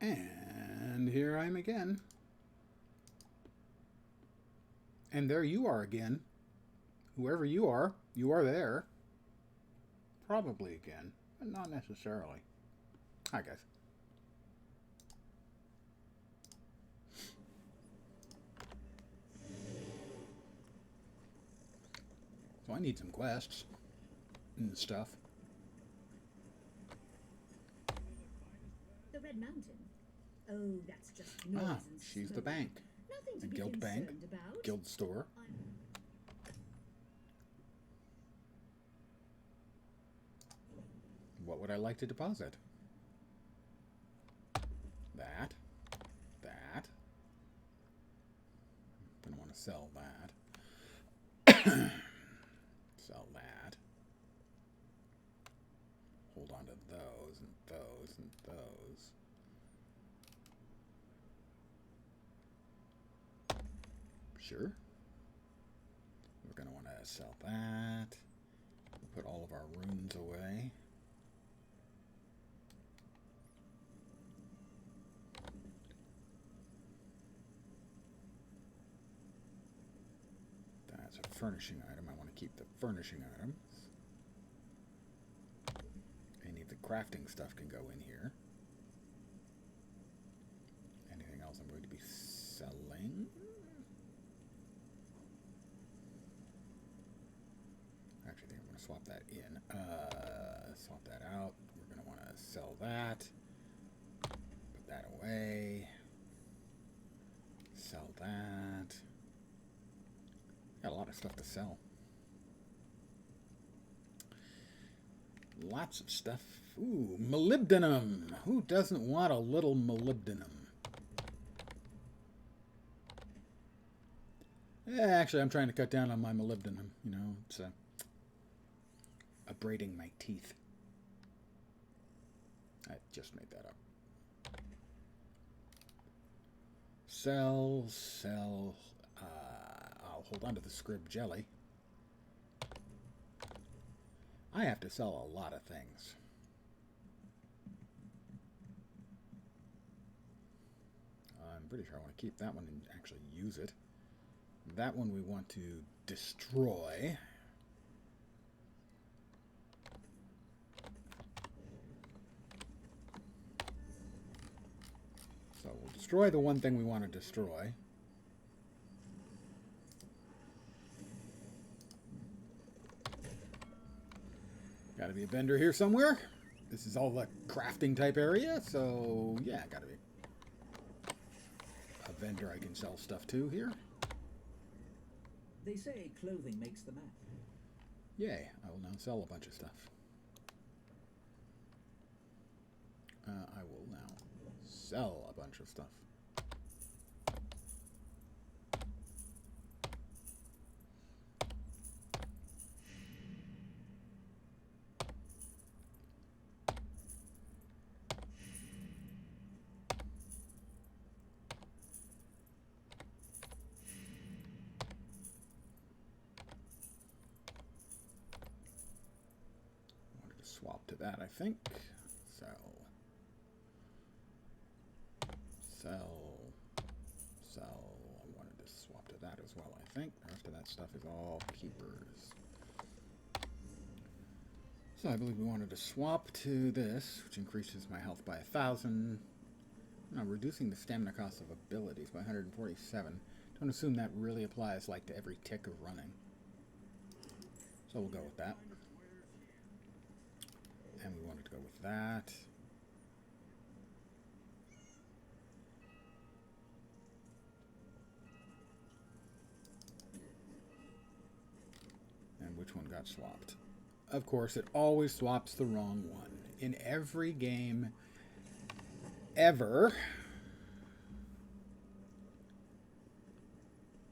And here I am again. And there you are again. Whoever you are there. Probably again, but not necessarily. Hi, guys. So I need some quests and stuff. The Red Mountain. Oh, that's just noise and she's smoke. the bank. Nothing to The be guild bank, concerned about. guild store. What would I like to deposit? That. I'm gonna want to sell that. Sell that. Hold on to those and those and those. Sure. We're going to want to sell that. We'll put all of our runes away. That's a furnishing item. I want to keep the furnishing items. Any of the crafting stuff can go in here. Anything else I'm going to be selling? Actually, I think I'm going to swap that in. Swap that out. We're going to want to sell that. Put that away. Sell that. Got a lot of stuff to sell. Lots of stuff. Ooh, molybdenum. Who doesn't want a little molybdenum? Yeah, actually, I'm trying to cut down on my molybdenum. You know, it's abrading my teeth. I just made that up. Sell. I'll hold on to the scrib jelly. I have to sell a lot of things. I'm pretty sure I want to keep that one and actually use it. That one we want to destroy. So we'll destroy the one thing we want to destroy. Gotta be a vendor here somewhere. This is all the crafting type area, so yeah, gotta be a vendor I can sell stuff to here. They say clothing makes the man. Yay, I will now sell a bunch of stuff. I will now sell a bunch of stuff. Swap to that, I think. Sell. I wanted to swap to that as well, I think. The rest of that stuff is all keepers. So I believe we wanted to swap to this, which increases my health by 1,000. Now, reducing the stamina cost of abilities by 147. Don't assume that really applies like to every tick of running. So we'll go with that. And we wanted to go with that. And which one got swapped? Of course, it always swaps the wrong one. In every game ever,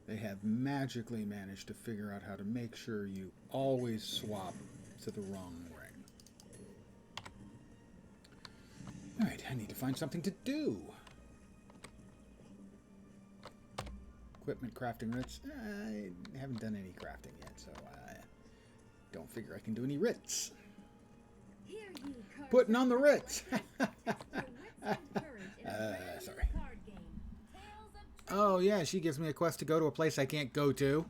they have magically managed to figure out how to make sure you always swap to the wrong ring. Alright, I need to find something to do. Equipment crafting writs. I haven't done any crafting yet, so I don't figure I can do any writs. Here you Putting on the writs. Test your wits and courage in a Oh, yeah, she gives me a quest to go to a place I can't go to.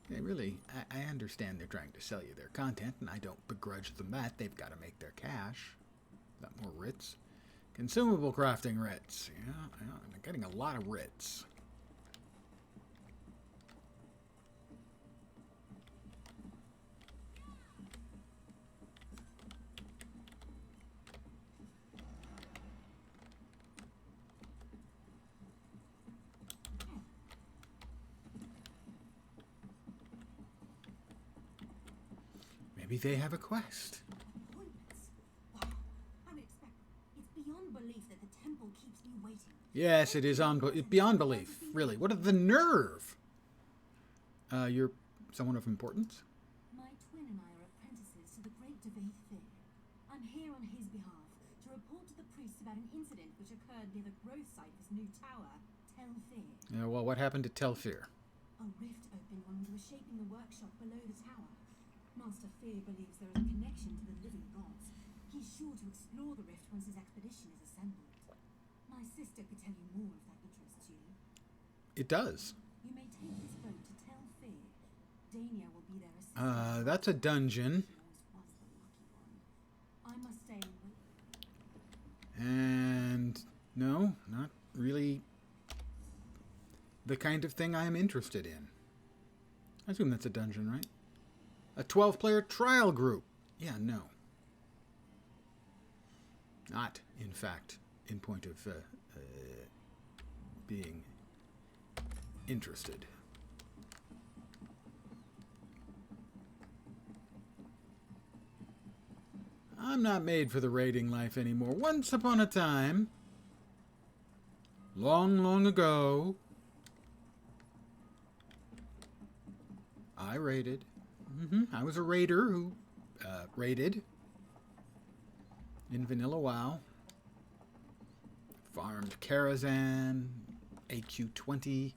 They really, I understand they're trying to sell you their content, and I don't begrudge them that. They've got to make their cash. Got more writs. Consumable crafting writs. Yeah, I'm getting a lot of writs. Maybe they have a quest. Appointments? Wow. It's beyond belief that the temple keeps me waiting. Yes, it is beyond belief. Really, what are the nerve? You're someone of importance? My twin and I are apprentices to the great Devaith Fair. I'm here on his behalf to report to the priests about an incident which occurred near the growth site of this new tower, Tel Fair. Yeah, well, what happened to Telfir? A rift opened when we were shaping the workshop below the tower. Master Fear believes there is a connection to the living gods. He's sure to explore the rift once his expedition is assembled. My sister could tell you more if that interests you. It does. You may take this boat to Tel Fair. Dania will be there assisting. That's a dungeon. She always was the lucky one. I must say, And no, not really the kind of thing I am interested in. I assume that's a dungeon, right? A 12-player trial group. Yeah, no. Not, in fact, in point of being interested. I'm not made for the raiding life anymore. Once upon a time, long, long ago, I raided. I was a raider who raided in Vanilla WoW. Farmed Karazhan, AQ20.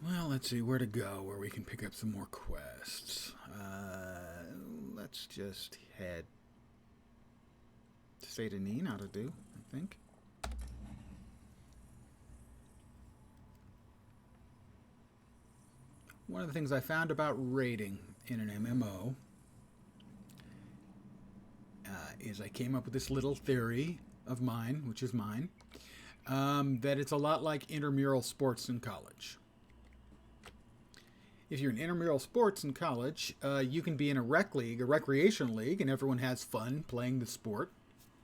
Well, let's see where to go, where we can pick up some more quests. Let's just head to Satanin, ought to do, I think. One of the things I found about raiding in an MMO is I came up with this little theory of mine, which is mine, that it's a lot like intramural sports in college. If you're in intramural sports in college, you can be in a rec league, a recreation league, and everyone has fun playing the sport.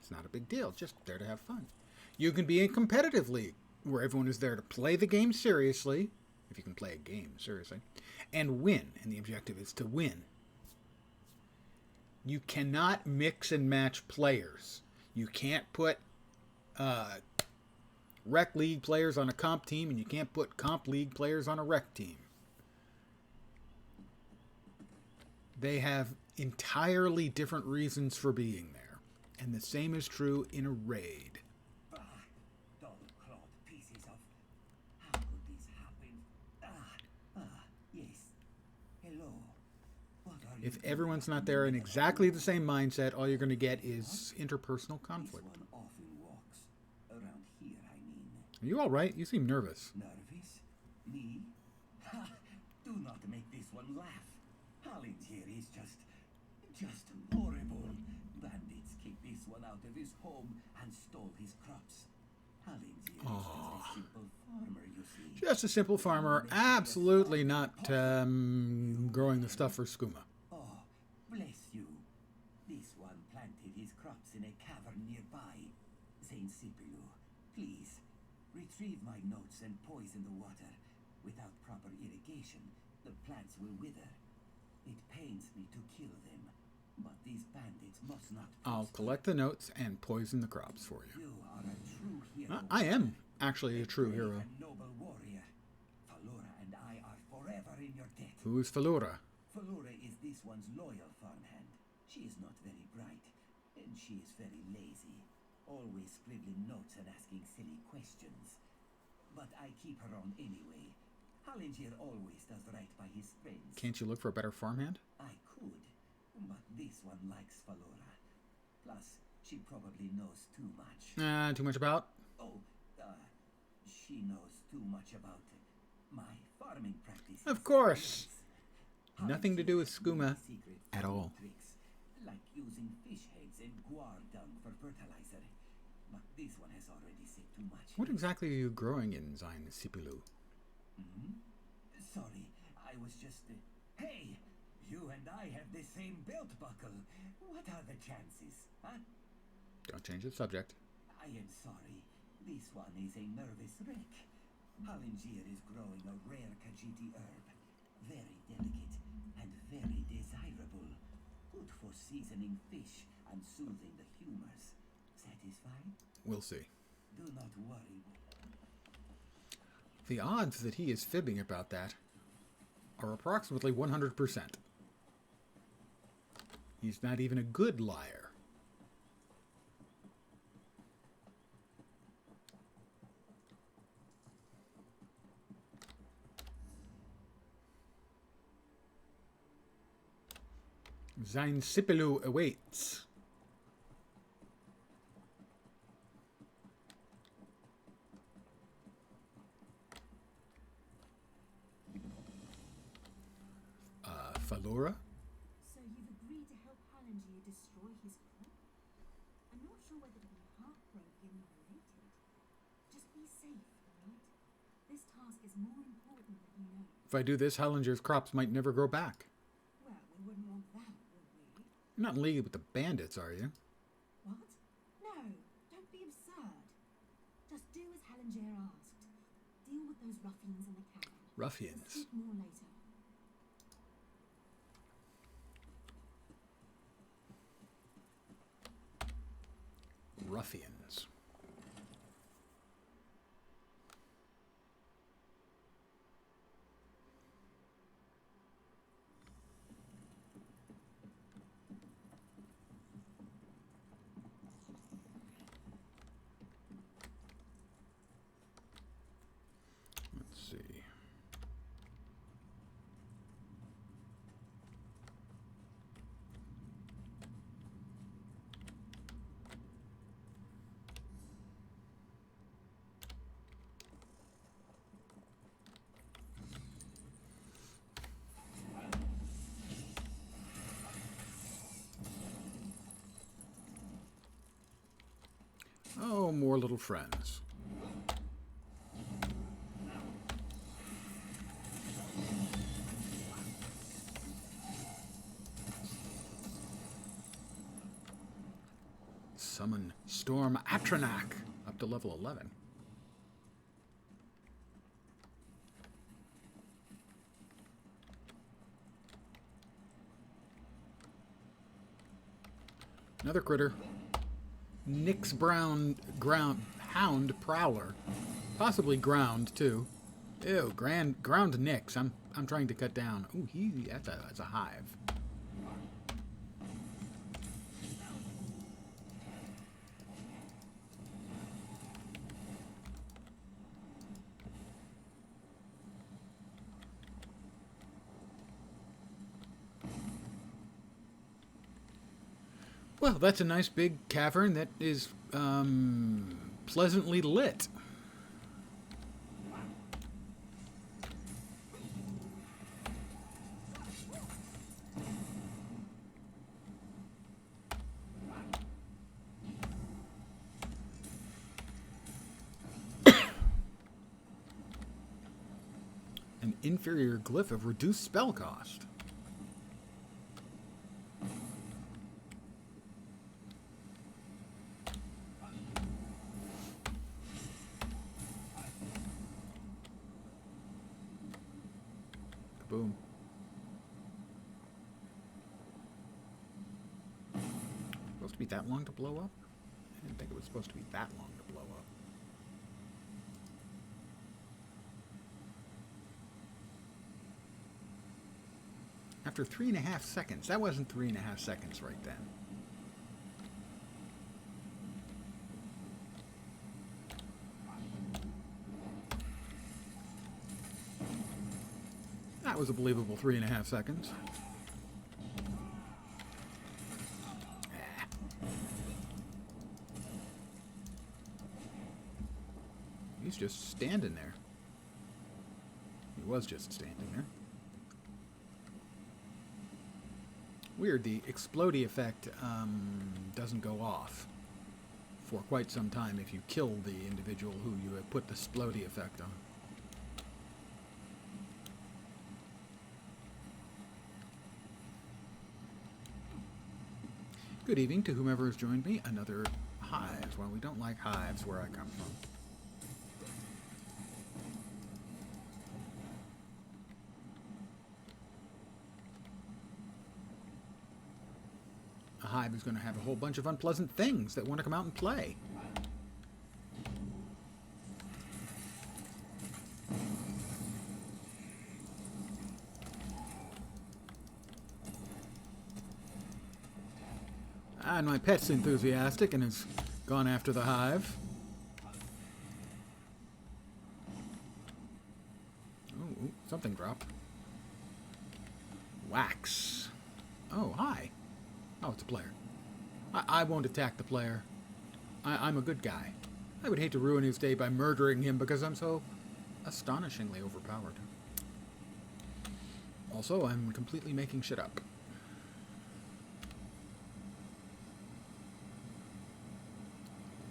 It's not a big deal, just there to have fun. You can be in a competitive league, where everyone is there to play the game seriously, if you can play a game seriously, and win, and the objective is to win. You cannot mix and match players. You can't put rec league players on a comp team, and you can't put comp league players on a rec team. They have entirely different reasons for being there. And the same is true in a raid. Dull-clawed pieces of... How could this happen? Yes. Hello. What are you If everyone's not there in exactly the same mindset, all you're going to get is interpersonal conflict. This one often walks around here, I mean. Are you all right? You seem nervous. Nervous? Me? Ha! Do not make this one laugh. Hallins here is just horrible. Bandits kicked this one out of his home and stole his crops. Hallins here is just a simple farmer, you see. Just a simple farmer, absolutely not growing the stuff for skooma. Oh, bless you. This one planted his crops in a cavern nearby. Saint Sipilu, please, retrieve my notes and poison the water. Without proper irrigation, the plants will wither. It pains me to kill them, but these bandits must not... I'll collect the notes and poison the crops for you. You are a true hero. I am actually a true hero. A noble warrior. Falura and I are forever in your debt. Who is Falura? Falura is this one's loyal farmhand. She is not very bright, and she is very lazy, always scribbling notes and asking silly questions. But I keep her on anyway. Hallinger always does right by his friends. Can't you look for a better farmhand? I could, but this one likes Valora. Plus, she probably knows too much. Too much about? Oh, she knows too much about my farming practices. Of course. Yes. Nothing to do with skooma Secret at all. tricks, like using fish heads and guar dung for fertilizer. But this one has already said too much. What exactly are you growing in Zain Sipilu? Sorry, I was just... Hey! You and I have the same belt buckle. What are the chances, huh? Don't change the subject. I am sorry. This one is a nervous wreck. Hallinger is growing a rare Khajiiti herb. Very delicate and very desirable. Good for seasoning fish and soothing the humors. Satisfied? We'll see. Do not worry. The odds that he is fibbing about that are approximately 100%. He's not even a good liar. Zain Sipilu awaits. Valora? So you've agreed to help Hallinger destroy his crop? I'm not sure whether to be heartbroken or elated. Just be safe, alright? This task is more important than you know. If I do this, Hallinger's crops might never grow back. Well, we wouldn't want that, would we? You're not in league with the bandits, are you? What? No, don't be absurd. Just do as Hallinger asked. Deal with those ruffians in the cavern. We'll Ruffians. speak more later. Ruffians. Let's see. Oh, more little friends. Summon Storm Atronak up to level 11. Another critter. Nyx Brown Hound Prowler. Possibly ground too. Ew, ground Nyx. I'm trying to cut down. Ooh, that's a hive. Well, that's a nice big cavern that is pleasantly lit. An inferior glyph of reduced spell cost. Boom. Supposed to be that long to blow up? I didn't think it was supposed to be that long to blow up. After 3.5 seconds. That wasn't 3.5 seconds right then. That was a believable 3.5 seconds. He's just standing there. He was just standing there. Weird, the explodey effect doesn't go off for quite some time if you kill the individual who you have put the explodey effect on. Good evening to whomever has joined me. Another hive. Well, we don't like hives where I come from. A hive is going to have a whole bunch of unpleasant things that want to come out and play. And my pet's enthusiastic and has gone after the hive. Oh, something dropped. Wax. Oh, hi. Oh, it's a player. I won't attack the player. I'm a good guy. I would hate to ruin his day by murdering him because I'm so astonishingly overpowered. Also, I'm completely making shit up.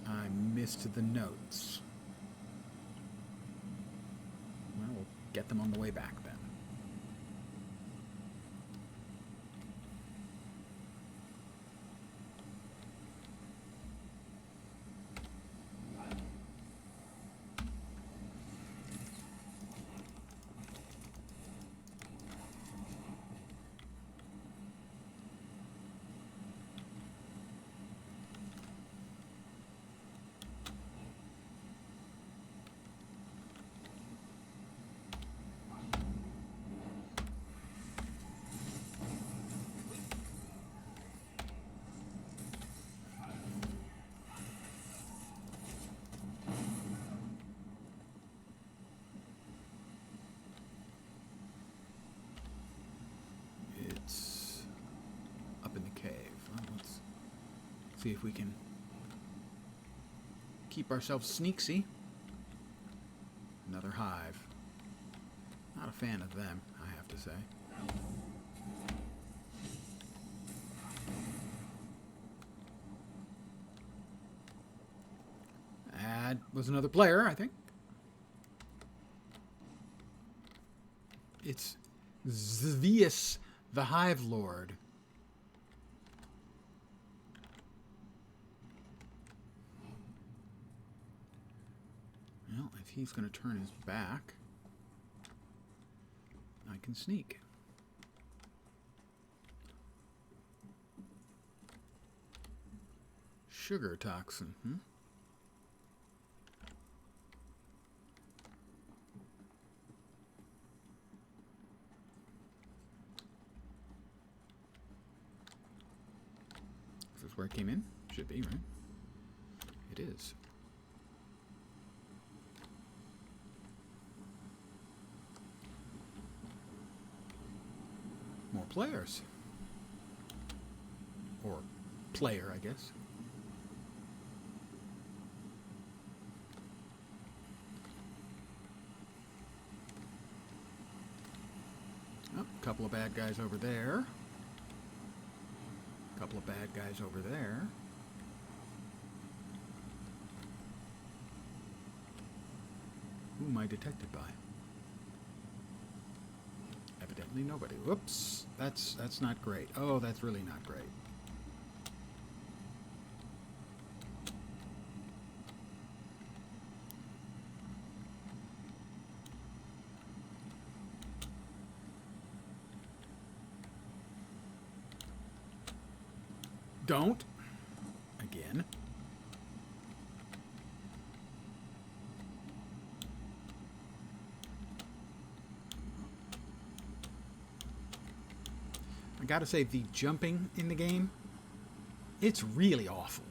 I missed the notes. Well, we'll get them on the way back then. See if we can keep ourselves sneaksy. Another hive. Not a fan of them, I have to say. That was another player, I think. It's Zvius, the Hive Lord. Well, if he's going to turn his back, I can sneak. Sugar toxin, Is this where it came in? Should be, right? It is. More players. Or player, I guess. Oh, a couple of bad guys over there. A couple of bad guys over there. Who am I detected by? Evidently nobody. Whoops. That's not great. Oh, that's really not great. Don't. Again. I gotta say, the jumping in the game, it's really awful.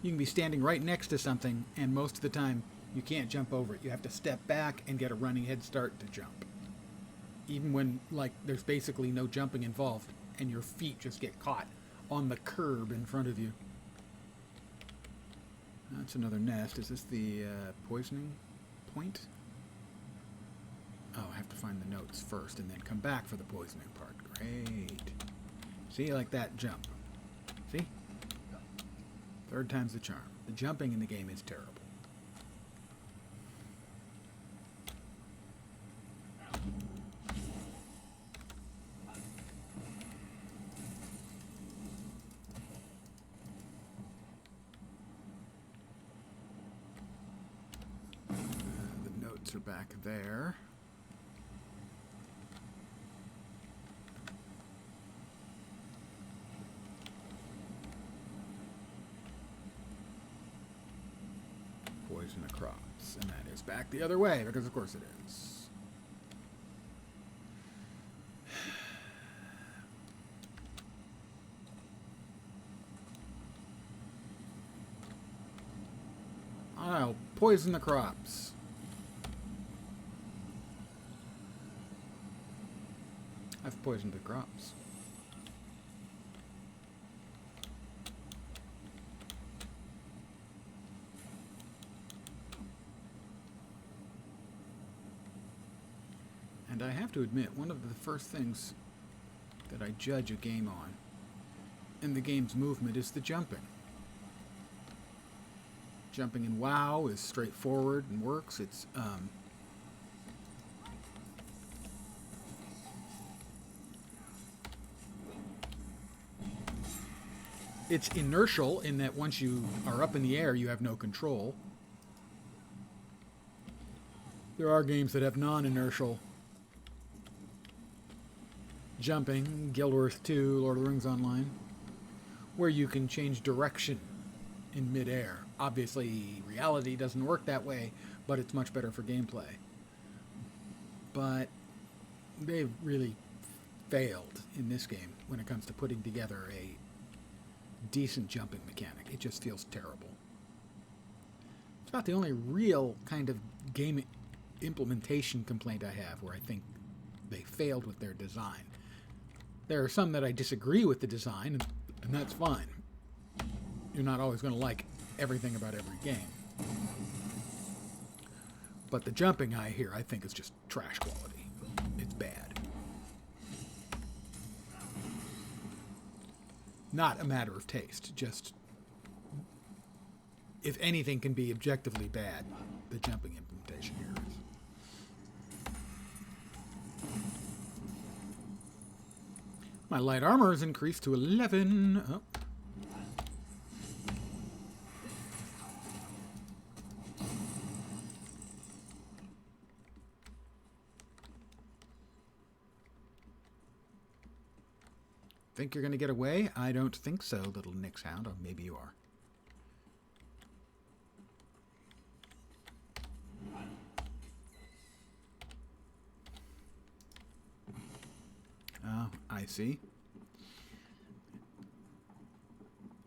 You can be standing right next to something, and most of the time, You can't jump over it. You have to step back and get a running head start to jump. Even when, like, there's basically no jumping involved, and your feet just get caught on the curb in front of you. That's another nest. Is this the poisoning point? Oh, I have to find the notes first and then come back for the poisoning part. Great. See, like that jump. See? Third time's the charm. The jumping in the game is terrible. The notes are back there. Poison the crops, and that is back the other way, because of course it is. I'll poison the crops. I've poisoned the crops. And I have to admit, one of the first things that I judge a game on in the game's movement is the jumping. Jumping in WoW is straightforward and works. It's inertial in that once you are up in the air, you have no control. There are games that have non-inertial jumping, Guild Wars 2, Lord of the Rings Online, where you can change direction in midair. Obviously, reality doesn't work that way, but it's much better for gameplay. But they've really failed in this game when it comes to putting together a decent jumping mechanic. It just feels terrible. It's about the only real kind of game implementation complaint I have where I think they failed with their design. There are some that I disagree with the design, and that's fine. You're not always going to like everything about every game. But the jumping I think is just trash quality. It's bad. Not a matter of taste, just if anything can be objectively bad, the jumping implementation here is. My light armor is increased to 11. Oh. Think you're going to get away? I don't think so, little Nyx Hound. Or maybe you are. Oh, I see.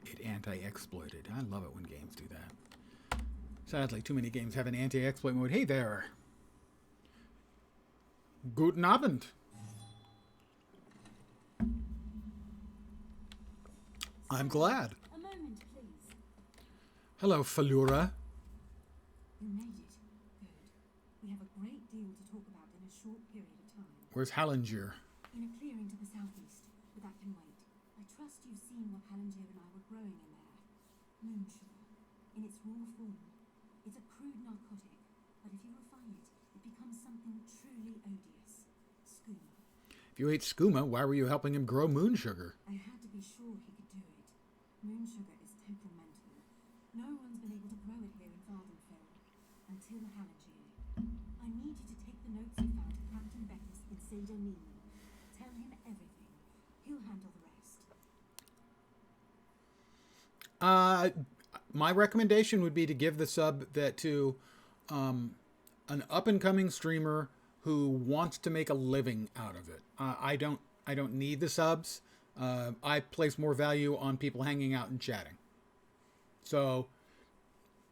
It anti-exploited. I love it when games do that. Sadly, too many games have an anti-exploit mode. Hey there. Guten Abend. I'm glad. A moment, please. Hello, Falura. You made it. Good. We have a great deal to talk about in a short period of time. Where's Hallengier? In a clearing to the southeast, but that can wait. I trust you've seen what Hallengier and I were growing in there. Moon sugar. In its raw form. It's a crude narcotic, but if you refine it, it becomes something truly odious. Skooma. If you ate skooma, why were you helping him grow moon sugar? I had to be sure he could do it. Moon sugar is temperamental. No one's been able to grow it here in Vardenfell. Until Hallengier. I need you to take the notes you found at Captain Beckett's in Saint-Denis. Tell him everything. He'll handle the rest. My recommendation would be to give the sub that to an up-and-coming streamer who wants to make a living out of it. I don't need the subs. I place more value on people hanging out and chatting. So,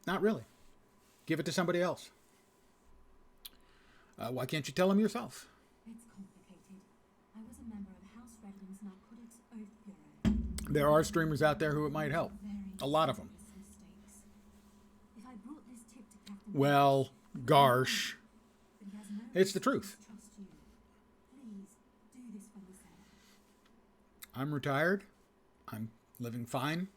not really. Give it to somebody else. Why can't you tell them yourself? It's complicated. I was a member of House Redwing's Narcotics Oath Bureau. There are streamers out there who it might help. A lot of them. Serious mistakes. If I brought this tip to Captain Well, Garsh. but he has no It's the truth. reason to trust you. Please do this for me, Sarah. I'm retired. I'm living fine.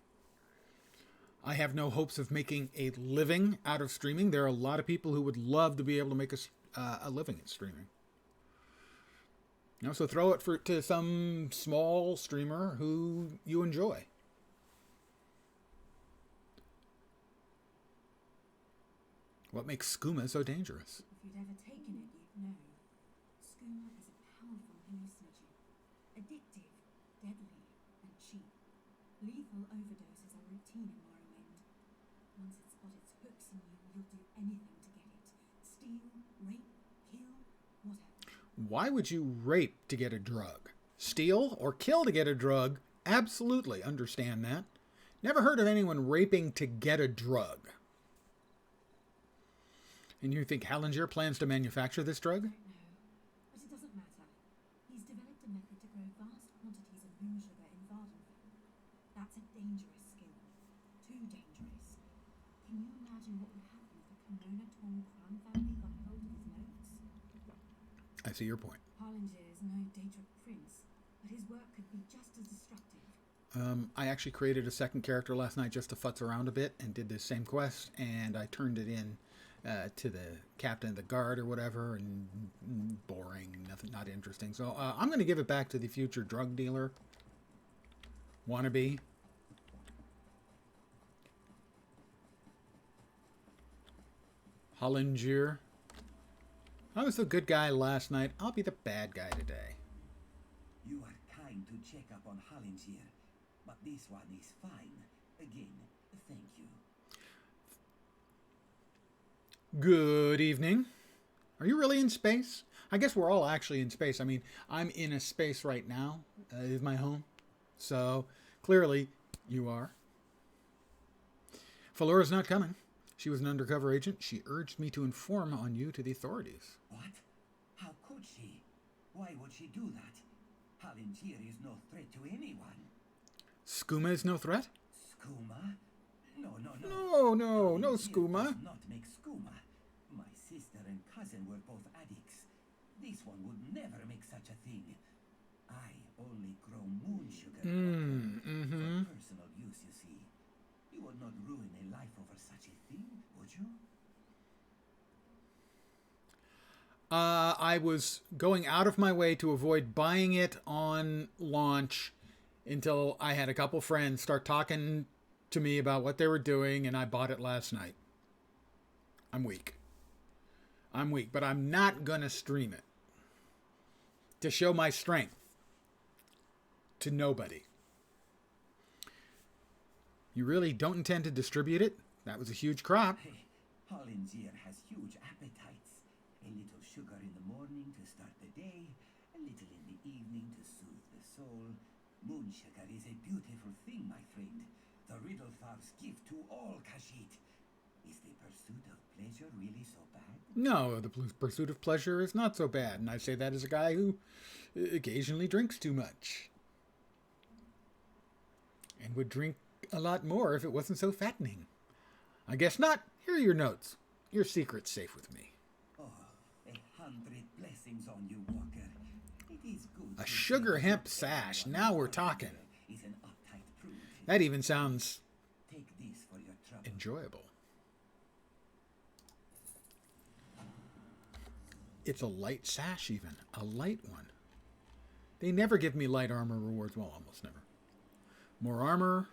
I have no hopes of making a living out of streaming. There are a lot of people who would love to be able to make a living at streaming. You know, so throw it to some small streamer who you enjoy. What makes skooma so dangerous? If you'd ever taken it, you'd know. Skooma is a powerful hallucinogen. Addictive, deadly, and cheap. Lethal overdoses are routine in Morrowind. Once it's got its hooks in you, you'll do anything to get it. Steal, rape, kill, whatever. Why would you rape to get a drug? Steal or kill to get a drug? Absolutely understand that. Never heard of anyone raping to get a drug. And you think Hallinger plans to manufacture this drug? No, but it doesn't matter. He's developed a method to grow vast quantities of moon sugar in Vardenfell. That's a dangerous skill. Too dangerous. Can you imagine what would happen if the Kimona Tong crime family got hold of his notes? I see your point. Harlinger is no Daedric prince, but his work could be just as destructive. I actually created a second character last night just to futz around a bit and did this same quest, and I turned it in to the captain of the guard or whatever, and boring, nothing, not interesting. So I'm going to give it back to the future drug dealer wannabe. Hollinger. I was the good guy last night. I'll be the bad guy today. You are kind to check up on Hallinger, but this one is fine. Again, thank you. Good evening. Are you really in space? I guess we're all actually in space. I mean, I'm in a space right now. Is my home. So, clearly, you are. Falura's not coming. She was an undercover agent. She urged me to inform on you to the authorities. What? How could she? Why would she do that? Hallinger is no threat to anyone. Skooma is no threat? Skooma? No. No Hallinger skooma. does not make skooma. My sister and cousin were both addicts. This one would never make such a thing. I only grow moon sugar for personal use, you see. You would not ruin a life over such a thing, would you? I was going out of my way to avoid buying it on launch until I had a couple friends start talking to me about what they were doing, and I bought it last night. I'm weak, but I'm not gonna stream it to show my strength to nobody. You really don't intend to distribute it? That was a huge crop. Hey, Hallinger has huge appetites. A little sugar in the morning to start the day, a little in the evening to soothe the soul. Moon sugar is a beautiful thing, my friend. The Riddlethar's gift to all Khajiit. Is the pursuit of pleasure really so bad? No, the pursuit of pleasure is not so bad, and I say that as a guy who occasionally drinks too much. And would drink a lot more if it wasn't so fattening. I guess not. Here are your notes. Your secret's safe with me. Oh, 100 blessings on you, Walker. It is good. A sugar hemp sash. Now we're talking. Is an uptight prude. That even sounds Take this for your trouble. enjoyable. It's a light sash even. A light one. They never give me light armor rewards. Well, almost never. More armor.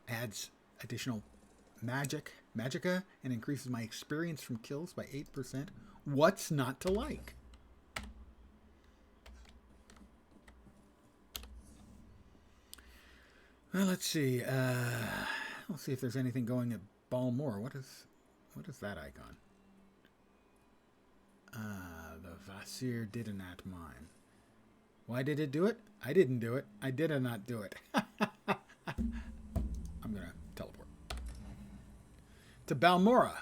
Adds additional magicka, and increases my experience from kills by 8%. What's not to like? Well, let's see. We'll see if there's anything going at Balmore. What is that icon? The Vasir did not mine. Why did it do it? I didn't do it. I did not do it. I'm gonna teleport. to Balmora,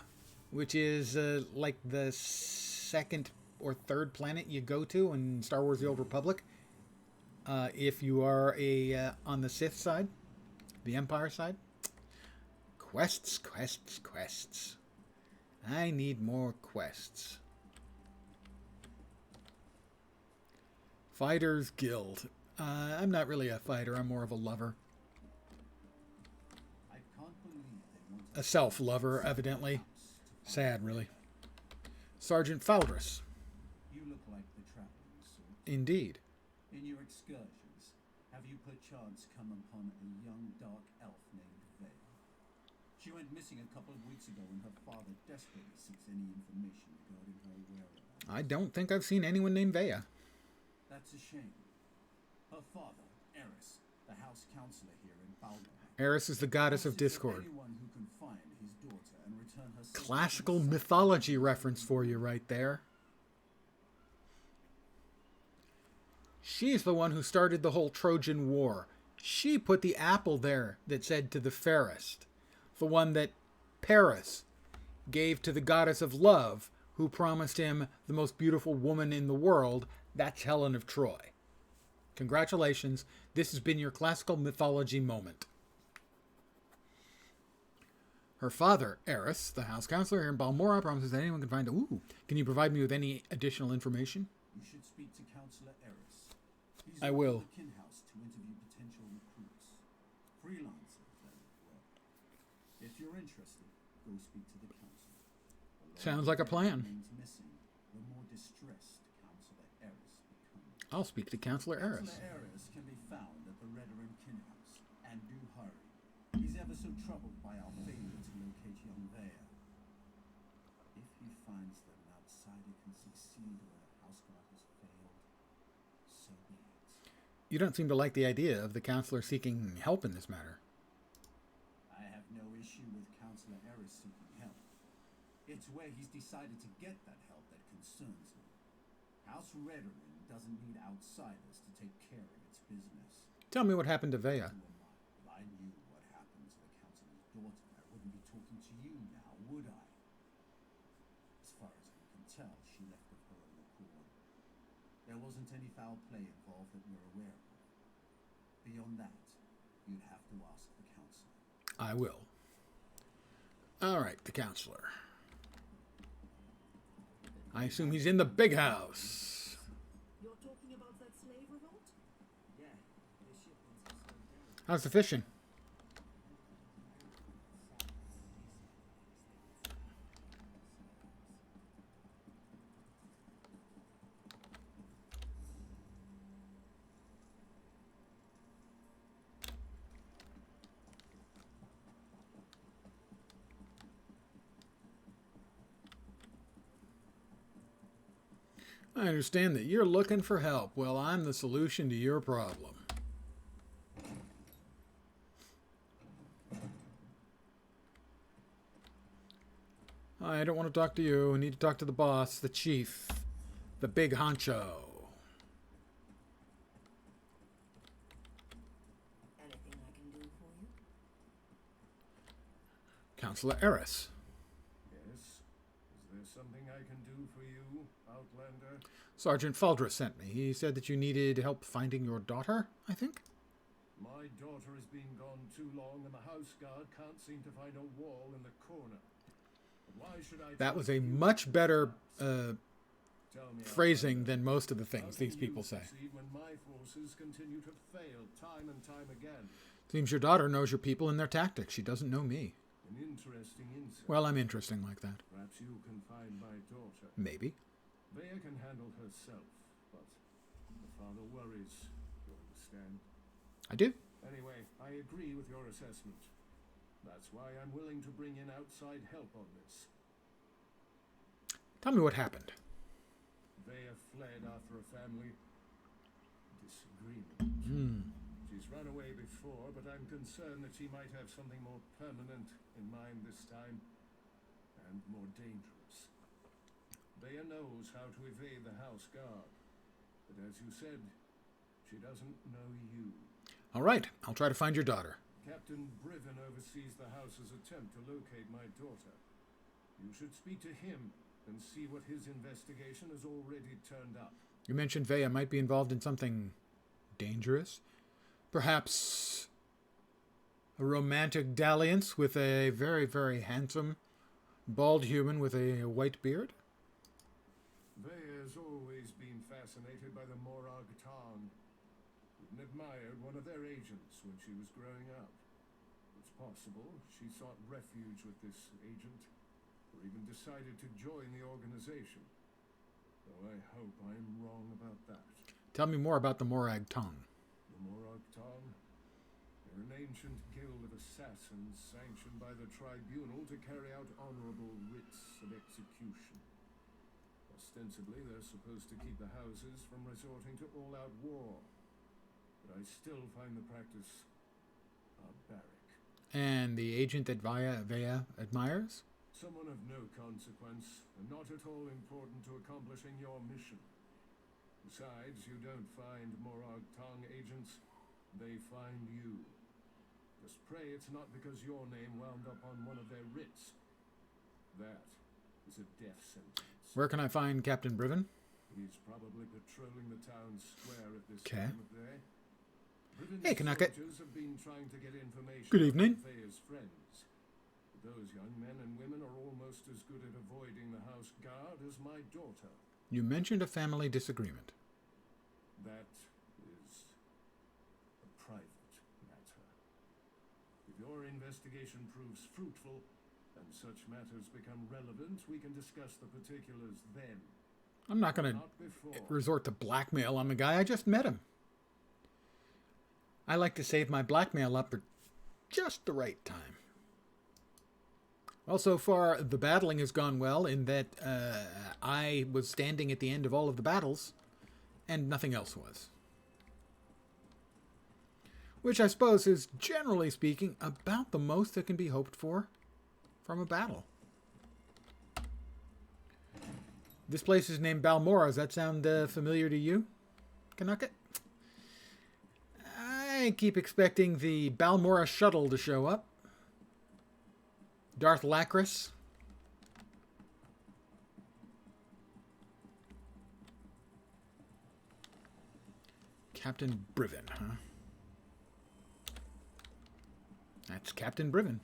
which is like the second or third planet you go to in Star Wars: The Old Republic. If you are on the Sith side, the Empire side. Quests, quests, quests. I need more quests. Fighters Guild. I'm not really a fighter. I'm more of a lover. I can't believe they want A self-lover, evidently. Sad, really. Sergeant Faldrus. You look like the traveling sort. Indeed. In your excursions, have you perchance come upon a young dark elf named Vale? She went missing a couple of weeks ago and her father desperately seeks any information regarding her whereabouts. I don't think I've seen anyone named Vea. That's a shame. Her father, Eris, the house counselor here in Balmora. Eris is the goddess of asks if discord. anyone who can find his daughter and return her safely Classical to mythology reference for you right there. She's the one who started the whole Trojan War. She put the apple there that said to the fairest. The one that Paris gave to the goddess of love, who promised him the most beautiful woman in the world. That's Helen of Troy. Congratulations. This has been your classical mythology moment. Her father, Eris, the house counselor here in Balmora, promises that anyone can find... Ooh, can you provide me with any additional information? You should speak to Counselor Eris. He's I over will. at the Kin House to interview potential recruits. Freelancers, then, as well. If you're interested, go speak to the counselor. The Sounds longer like a plan. remains missing, the more distressed Counselor Eris becomes. I'll speak to Counselor Eris. Counselor Eris can be found at the Redoran Kin House, and do hurry. He's ever so troubled by our failure to locate young Vea. If he finds that an outsider can succeed where the houseguard has failed, so be it. You don't seem to like the idea of the counselor seeking help in this matter. I have no issue with Counselor Eris seeking help. It's where he's decided to get that help that concerns me. House Redoran doesn't need outsiders to take care of its business. Tell me what happened to Vea. Who am I? If I knew what happened to the counselor's daughter, I wouldn't be talking to you now, would I? As far as I can tell, she left of her own accord. There wasn't any foul play involved that we're aware of. Beyond that, you'd have to ask the counselor. I will. All right, the counselor. I assume he's in the big house. You're talking about that slave revolt? Yeah, the shipments are slowed down. How's the fishing? I understand that you're looking for help. Well, I'm the solution to your problem. I don't want to talk to you. I need to talk to the boss, the chief, the big honcho. Anything I can do for you? Counselor Eris. Yes? Is there something I can do for you, Outlander? Sergeant Faldrus sent me. He said that you needed help finding your daughter, I think? My daughter has been gone too long, and the house guard can't seem to find a wall in the corner. But why should I... That was a trust you much with better facts? Tell me, phrasing Outlander, than most of the how things can these people you say. succeed when my forces continue to fail time and time again? Seems your daughter knows your people and their tactics. She doesn't know me. An interesting insight. Well, I'm interesting like that. Perhaps you can find my daughter. Maybe. Vea can handle herself, but the father worries. You understand? I do. Anyway, I agree with your assessment. That's why I'm willing to bring in outside help on this. Tell me what happened. Vea fled after a family disagreement. She's run away before, but I'm concerned that she might have something more permanent in mind this time, and more dangerous. Vea knows how to evade the house guard, but as you said, she doesn't know you. All right, I'll try to find your daughter. Captain Briven oversees the house's attempt to locate my daughter. You should speak to him and see what his investigation has already turned up. You mentioned Vea might be involved in something dangerous. Perhaps a romantic dalliance with a very, very handsome, bald human with a white beard? Vea has always been fascinated by the Morag Tong, and admired one of their agents when she was growing up. It's possible she sought refuge with this agent, or even decided to join the organization. Though I hope I'm wrong about that. Tell me more about the Morag Tong. The Morag Tong? They're an ancient guild of assassins sanctioned by the tribunal to carry out honorable writs of execution. Ostensibly, they're supposed to keep the houses from resorting to all-out war. But I still find the practice barbaric. And the agent that Vea admires? Someone of no consequence, and not at all important to accomplishing your mission. Besides, you don't find Morag Tong agents, they find you. Just pray it's not because your name wound up on one of their writs. That is a death sentence. Where can I find Captain Briven? He's probably patrolling the town square at this Okay. time of day. Briven's Hey, Canucket. soldiers have been trying to get information Good evening. from Thea's friends. But those young men and women are almost as good at avoiding the house guard as my daughter. You mentioned a family disagreement. That is a private matter. If your investigation proves fruitful and such matters become relevant, we can discuss the particulars then. I'm not going to Not before. resort to blackmail on the guy. I just met him. I like to save my blackmail up for just the right time. Well, so far, the battling has gone well in that I was standing at the end of all of the battles, and nothing else was. Which I suppose is, generally speaking, about the most that can be hoped for from a battle. This place is named Balmora. Does that sound familiar to you, Canucket? I keep expecting the Balmora shuttle to show up. Darth Lacris. Captain Briven, huh? That's Captain Briven.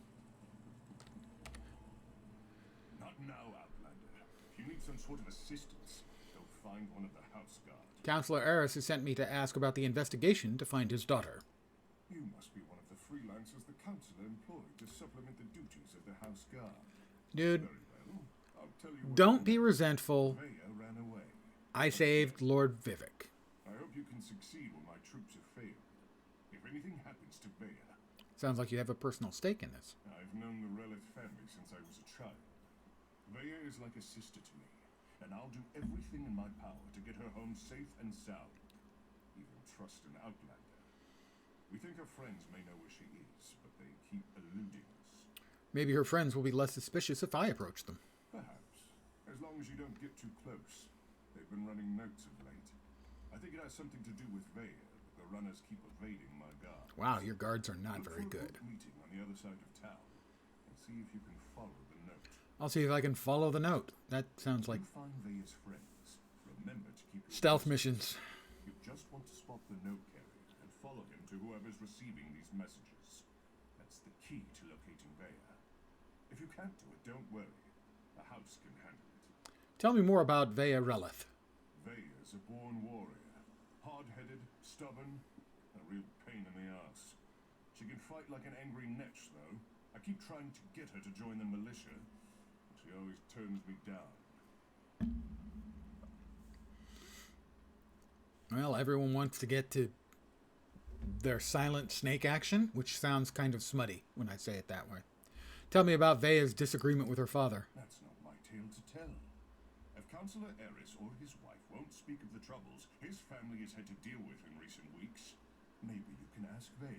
Not now, Outlander. If you need some sort of assistance, go find one of the house guard. Counselor Eris has sent me to ask about the investigation to find his daughter. You must be one of the freelancers the council employed to supplement the duties of the house guard. Dude, Very well. I'll tell you what. don't be resentful. Vea ran away. I saved Lord Vivek. I hope you can succeed when my troops have failed. If anything happens to Vea, Sounds like you have a personal stake in this. I've known the Relith family since I was a child. Vea is like a sister to me, and I'll do everything in my power to get her home safe and sound. Even trust an Outlander. We think her friends may know where she is, but they keep eluding us. Maybe her friends will be less suspicious if I approach them. Perhaps. As long as you don't get too close. They've been running notes of late. I think it has something to do with Vea, but the runners keep evading my guard. Wow, your guards are not Look very for a good. group meeting on the other side of town, and see if you can follow the note. I'll see if I can follow the note. That sounds like If you find Vea's friends, remember to keep your stealth distance. missions. You just want to spot the note carrier and follow him to whoever's receiving these messages. That's the key to locating Vea. If you can't do it, don't worry. The house can handle it. Tell me more about Vea Relith. Vea's a born warrior. Hard-headed, stubborn, a real pain in the ass. She can fight like an angry netch, though. I keep trying to get her to join the militia, but she always turns me down. Well, everyone wants to get to their silent snake action, which sounds kind of smutty when I say it that way. Tell me about Vea's disagreement with her father. That's not my tale to tell. If Councillor Eris or his wife won't speak of the troubles his family has had to deal with in recent weeks, maybe you can ask Vea.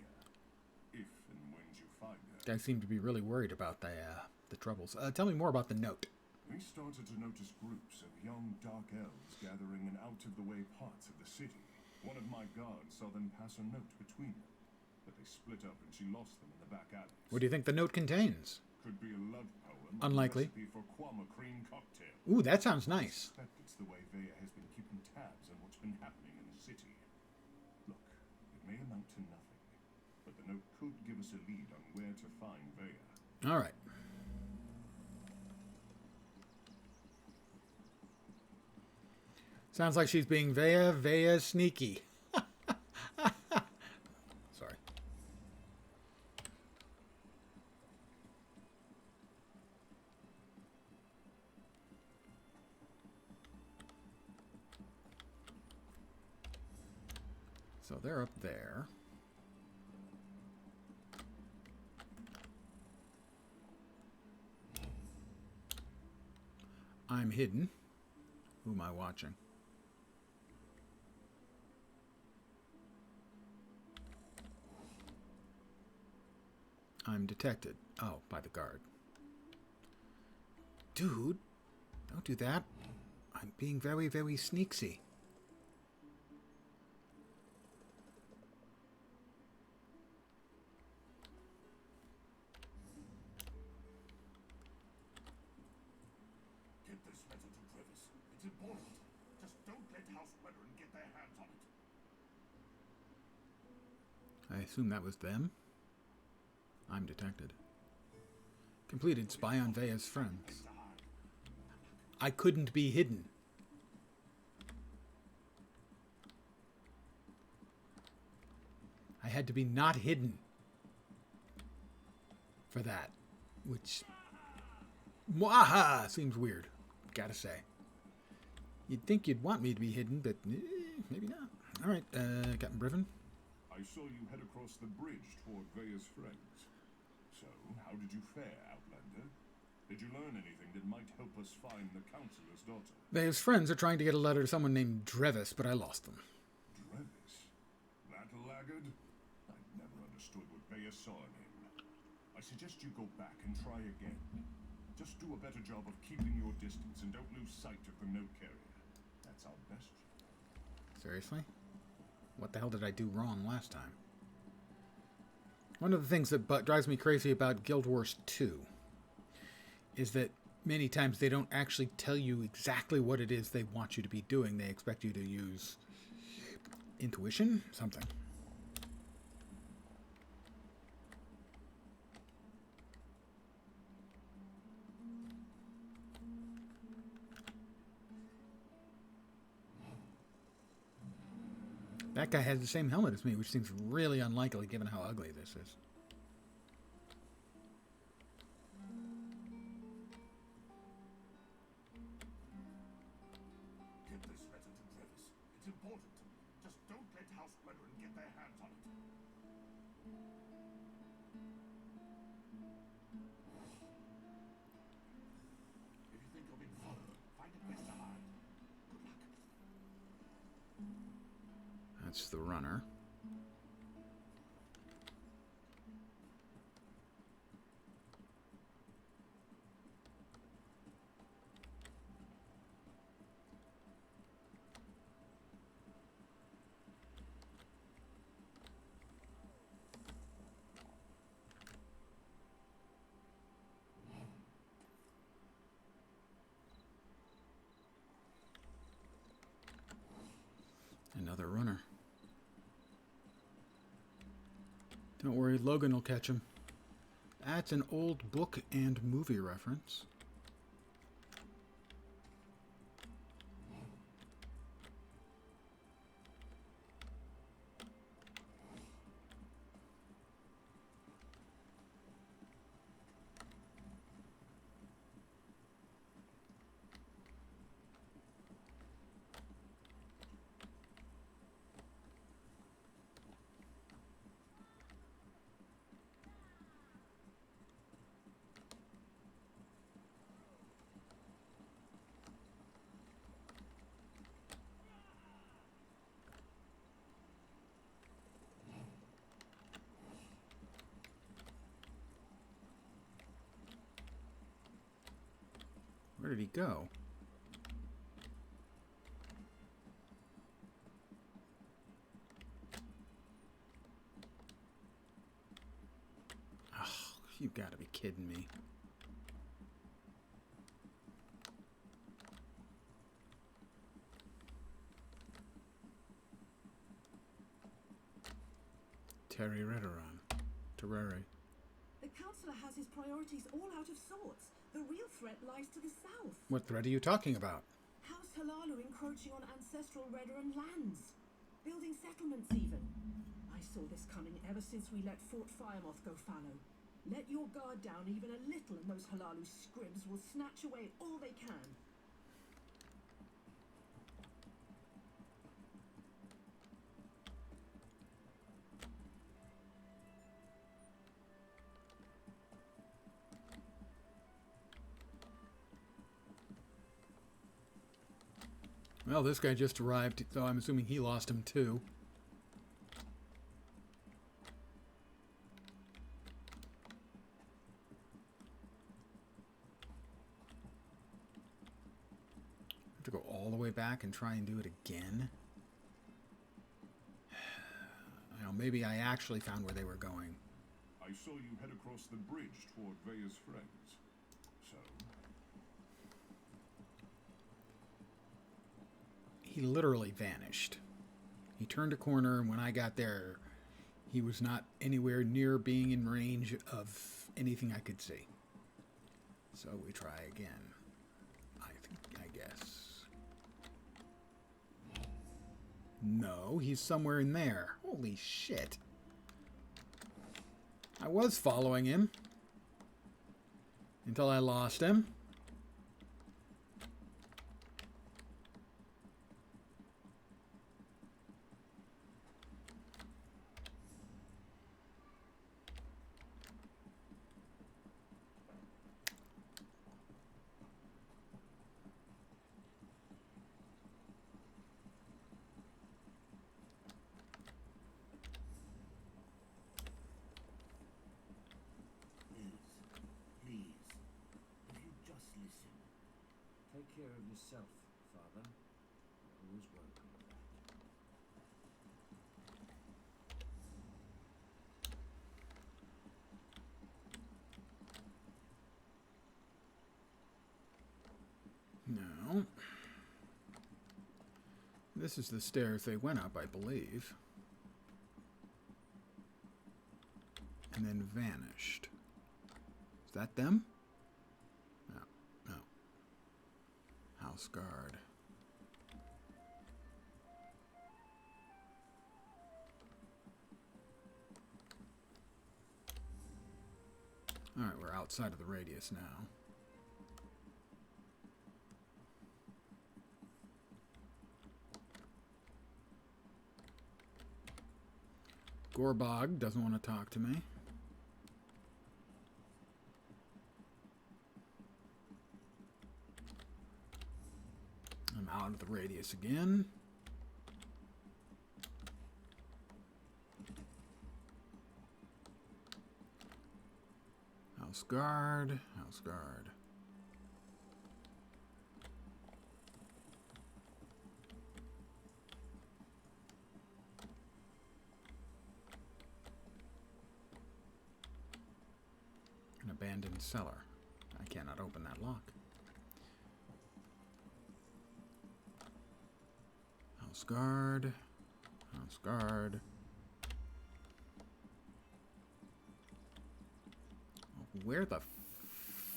If and when you find her. Guys seem to be really worried about the troubles. Tell me more about the note. We started to notice groups of young dark elves gathering in out-of-the-way parts of the city. One of my guards saw them pass a note between them. but they split up and she lost them in the back alley. What do you think the note contains? Could be a love poem. Unlikely. Or a recipe for Kwama cream cocktail. Ooh, that sounds nice. I suspect it's the way Vaya has been keeping tabs on what's been happening in the city. Look, it may amount to nothing, but the note could give us a lead on where to find Vaya. All right. Sounds like she's being Vaya sneaky. Sorry. So they're up there. I'm hidden. Who am I watching? I'm detected. Oh, by the guard. Dude, don't do that. I'm being very, very sneaksy. Get this letter to Travis. It's important. Just don't let House Brethren get their hands on it. I assume that was them. I'm detected. Completed spy on Vaya's friends. I couldn't be hidden. I had to be not hidden for that, which mwaha seems weird, gotta say. You'd think you'd want me to be hidden, but maybe not. All right, Captain Briven. I saw you head across the bridge toward Vaya's friends. So, how did you fare, Outlander? Did you learn anything that might help us find the Councilor's daughter? Vaya's friends are trying to get a letter to someone named Drevis, but I lost them. Drevis? That laggard? I never understood what Vaya saw in him. I suggest you go back and try again. Just do a better job of keeping your distance and don't lose sight of the note carrier. That's our best job. Seriously? What the hell did I do wrong last time? One of the things that drives me crazy about Guild Wars 2 is that many times they don't actually tell you exactly what it is they want you to be doing. They expect you to use intuition? Something. That guy has the same helmet as me, which seems really unlikely given how ugly this is. Get this letter to Travis. It's important. Just don't let House Brethren get their hands on it. If you think you're being followed, find it best to hide. Good luck. That's the runner. Another runner. Don't worry, Logan will catch him. That's an old book and movie reference. Where did he go? You've got to be kidding me. Terry Redoran. Terrari. The Councillor has his priorities all out of sorts. The real threat lies to the south. What threat are you talking about? House Halalu encroaching on ancestral Redoran lands. Building settlements even. I saw this coming ever since we let Fort Firemoth go fallow. Let your guard down even a little and those Halalu scribs will snatch away all they can. Well, this guy just arrived, so I'm assuming he lost him too. I have to go all the way back and try and do it again. I know, maybe I actually found where they were going. I saw you head across the bridge toward Veya's friends. So, He literally vanished. He turned a corner, and when I got there, he was not anywhere near being in range of anything I could see. So we try again. I guess. No, he's somewhere in there. Holy shit. I was following him until I lost him. Please, if you just listen. Take care of yourself, Father. You're always welcome to that. No. This is the stairs they went up, I believe. And then vanished. Is that them? No. No. House guard. Alright, we're outside of the radius now. Gorbog doesn't want to talk to me. I'm out of the radius again. House guard, house guard. An abandoned cellar. I cannot open that lock. House guard. House guard. Where the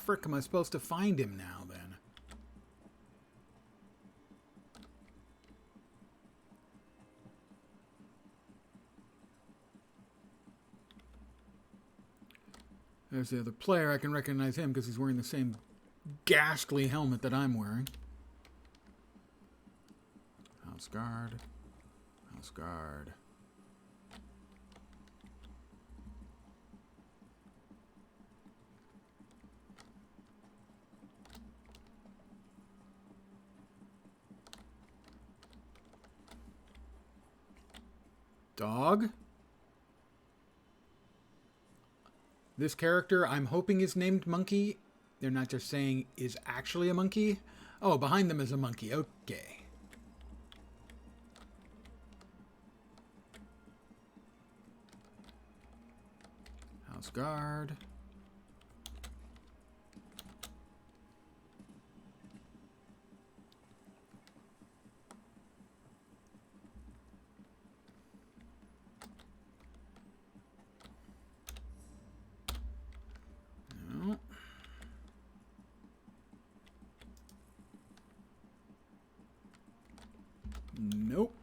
frick am I supposed to find him now, then? There's the other player. I can recognize him because he's wearing the same ghastly helmet that I'm wearing. House guard. House guard. Dog. This character, I'm hoping is named Monkey. They're not just saying is actually a monkey. Oh, behind them is a monkey. Okay. House guard. Nope.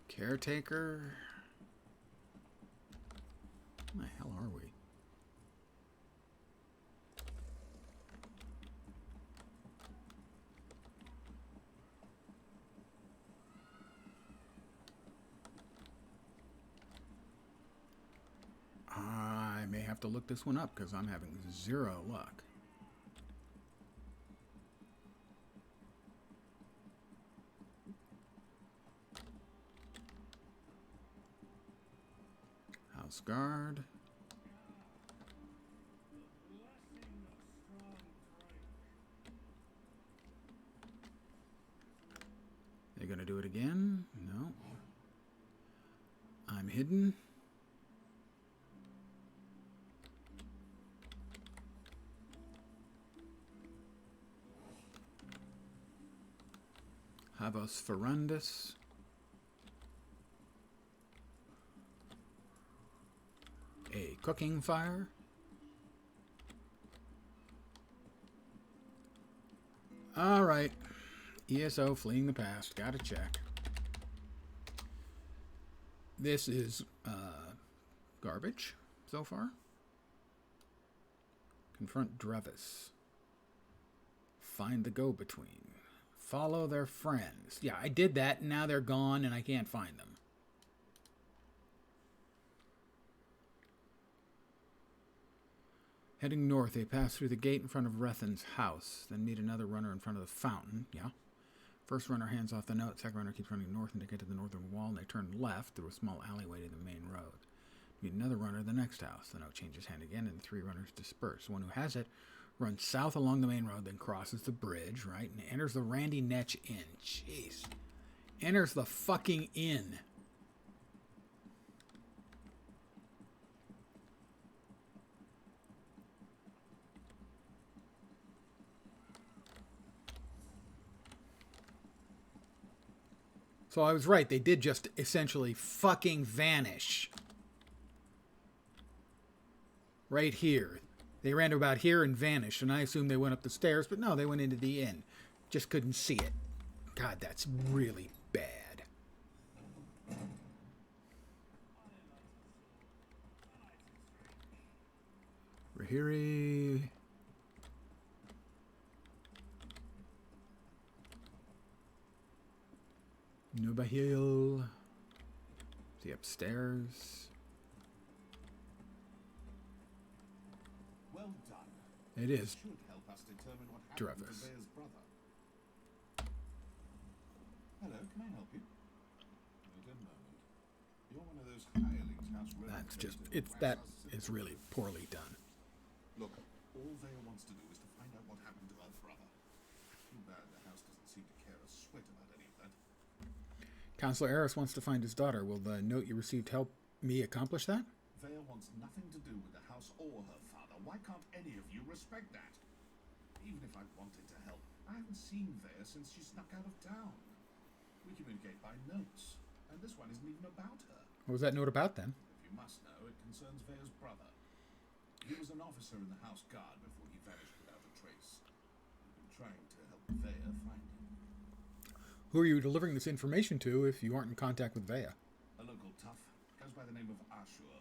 Caretaker. Where the hell are we? I may have to look this one up because I'm having zero luck. House guard. They're gonna do it again? No. I'm hidden. Havos Ferundus. A cooking fire. All right. ESO fleeing the past. Gotta check. This is garbage so far. Confront Drevis. Find the go-between. Follow their friends. Yeah, I did that, and now they're gone, and I can't find them. Heading north, they pass through the gate in front of Rethan's house, then meet another runner in front of the fountain. Yeah. First runner hands off the note, second runner keeps running north and they get to the northern wall, and they turn left through a small alleyway to the main road. Meet another runner at the next house. The note changes hand again, and the three runners disperse. One who has it runs south along the main road, then crosses the bridge, right, and enters the Randy Netch Inn. Jeez. Enters the fucking inn. So I was right. They did just essentially fucking vanish. Right here. They ran to about here and vanished, and I assumed they went up the stairs, but no, they went into the inn. Just couldn't see it. God, that's really bad. Rahiri. Nubahil. The upstairs. Well done. It is. Should help us determine what happened Drevis. to Bear's brother. Hello, can I help you? Wait a moment. You're one of those hirelings house That's just, relocated it's, who that harass us is really poorly done. Look, all Vale wants to do is to find out what happened to our brother. Too bad the house doesn't seem to care a swit about any of that. Counselor Eris wants to find his daughter. Will the note you received help me accomplish that? Vale wants nothing to do with the house or her father. Why can't any of you respect that? Even if I wanted to help, I haven't seen Vale since she snuck out of town. We communicate by notes, and this one isn't even about her. What was that note about then? If you must know, it concerns Vale's brother. He was an officer in the house guard before he vanished without a trace. We've been trying to help Vale find him. Who are you delivering this information to if you aren't in contact with Vea? A local tough goes by the name of Ashur.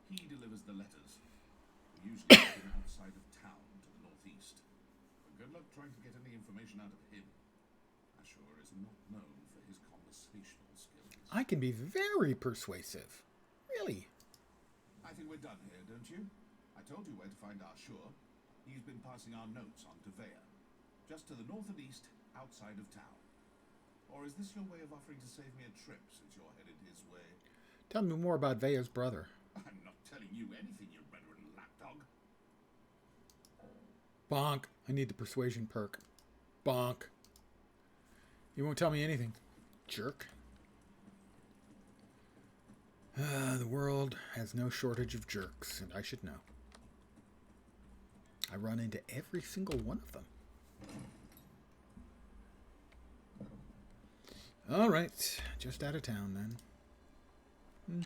He delivers the letters. We usually keep him outside of town to the northeast. But good luck trying to get any information out of him. Ashur is not known for his conversational skills. I can be very persuasive. Really? I think we're done here, don't you? I told you where to find Ashur. He's been passing our notes on to Vea. Just to the north and east, outside of town. Or is this your way of offering to save me a trip since you're headed his way? Tell me more about Vea's brother. I'm not telling you anything, you veteran lapdog. Bonk. I need the persuasion perk. Bonk. You won't tell me anything. Jerk. The world has no shortage of jerks, and I should know. I run into every single one of them. All right, just out of town then.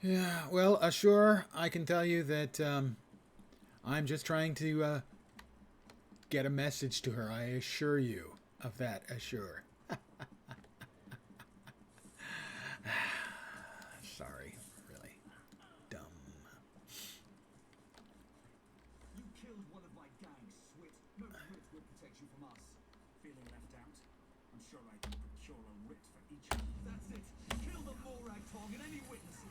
Yeah, well, Ashur, I can tell you that I'm just trying to get a message to her. I assure you of that, Ashur. Sorry, really dumb. You killed one of my gang, Swit. No writ will protect you from us. Feeling left out? I'm sure I can procure a writ for each of you. That's it. Kill the Morag Tong and any witnesses.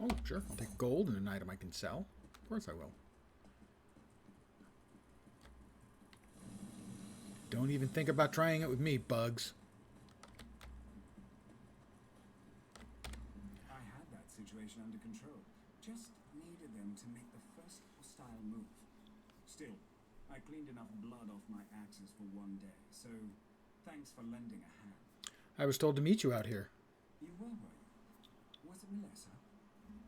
Oh, sure. I'll take gold and an item I can sell. Of course I will. Don't even think about trying it with me, bugs. I had that situation under control. Just needed them to make the first hostile move. Still, I cleaned enough blood off my axes for one day, so thanks for lending a hand. I was told to meet you out here. You were you? Was it Melissa?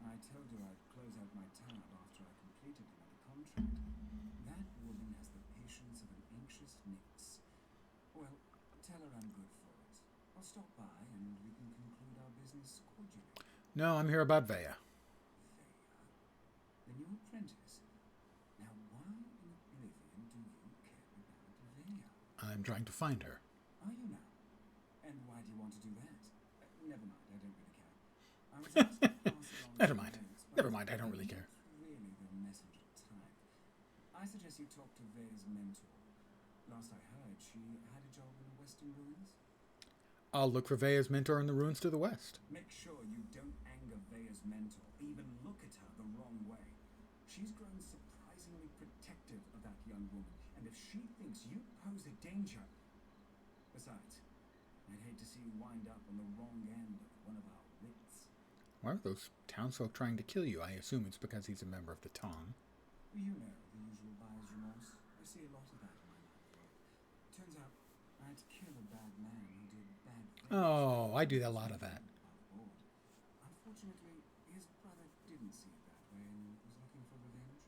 I told her I'd close out my tab after I completed another contract. That woman has the patience of an anxious nix. Well, tell her I'm good for it. I'll stop by and we can conclude our business cordially. No, I'm here about Vea. Vea? The new apprentice? Now why in oblivion do you care about Vea? I'm trying to find her. Are you now? And why do you want to do that? Never mind, I don't really care. I was asked to pass along Never some mind. notes, but Never mind, I don't really care. I'm not really the messenger type. I suggest you talk to Vea's mentor. Last I heard, she had a job in the Western Ruins. I'll look for Vea's mentor in the ruins to the west. Make sure you don't anger Vea's mentor, even look at her the wrong way. She's grown surprisingly protective of that young woman, and if she thinks you pose a danger... Besides, I'd hate to see you wind up on the wrong end of one of our wits. Why are those townsfolk trying to kill you? I assume it's because he's a member of the Tong. You know, the usual buyer's remorse. I see a lot of that in my line of work. Turns out I had to kill a bad man who did bad things. Oh, I do a lot of that. Unfortunately, his brother didn't see it that way and was looking for revenge.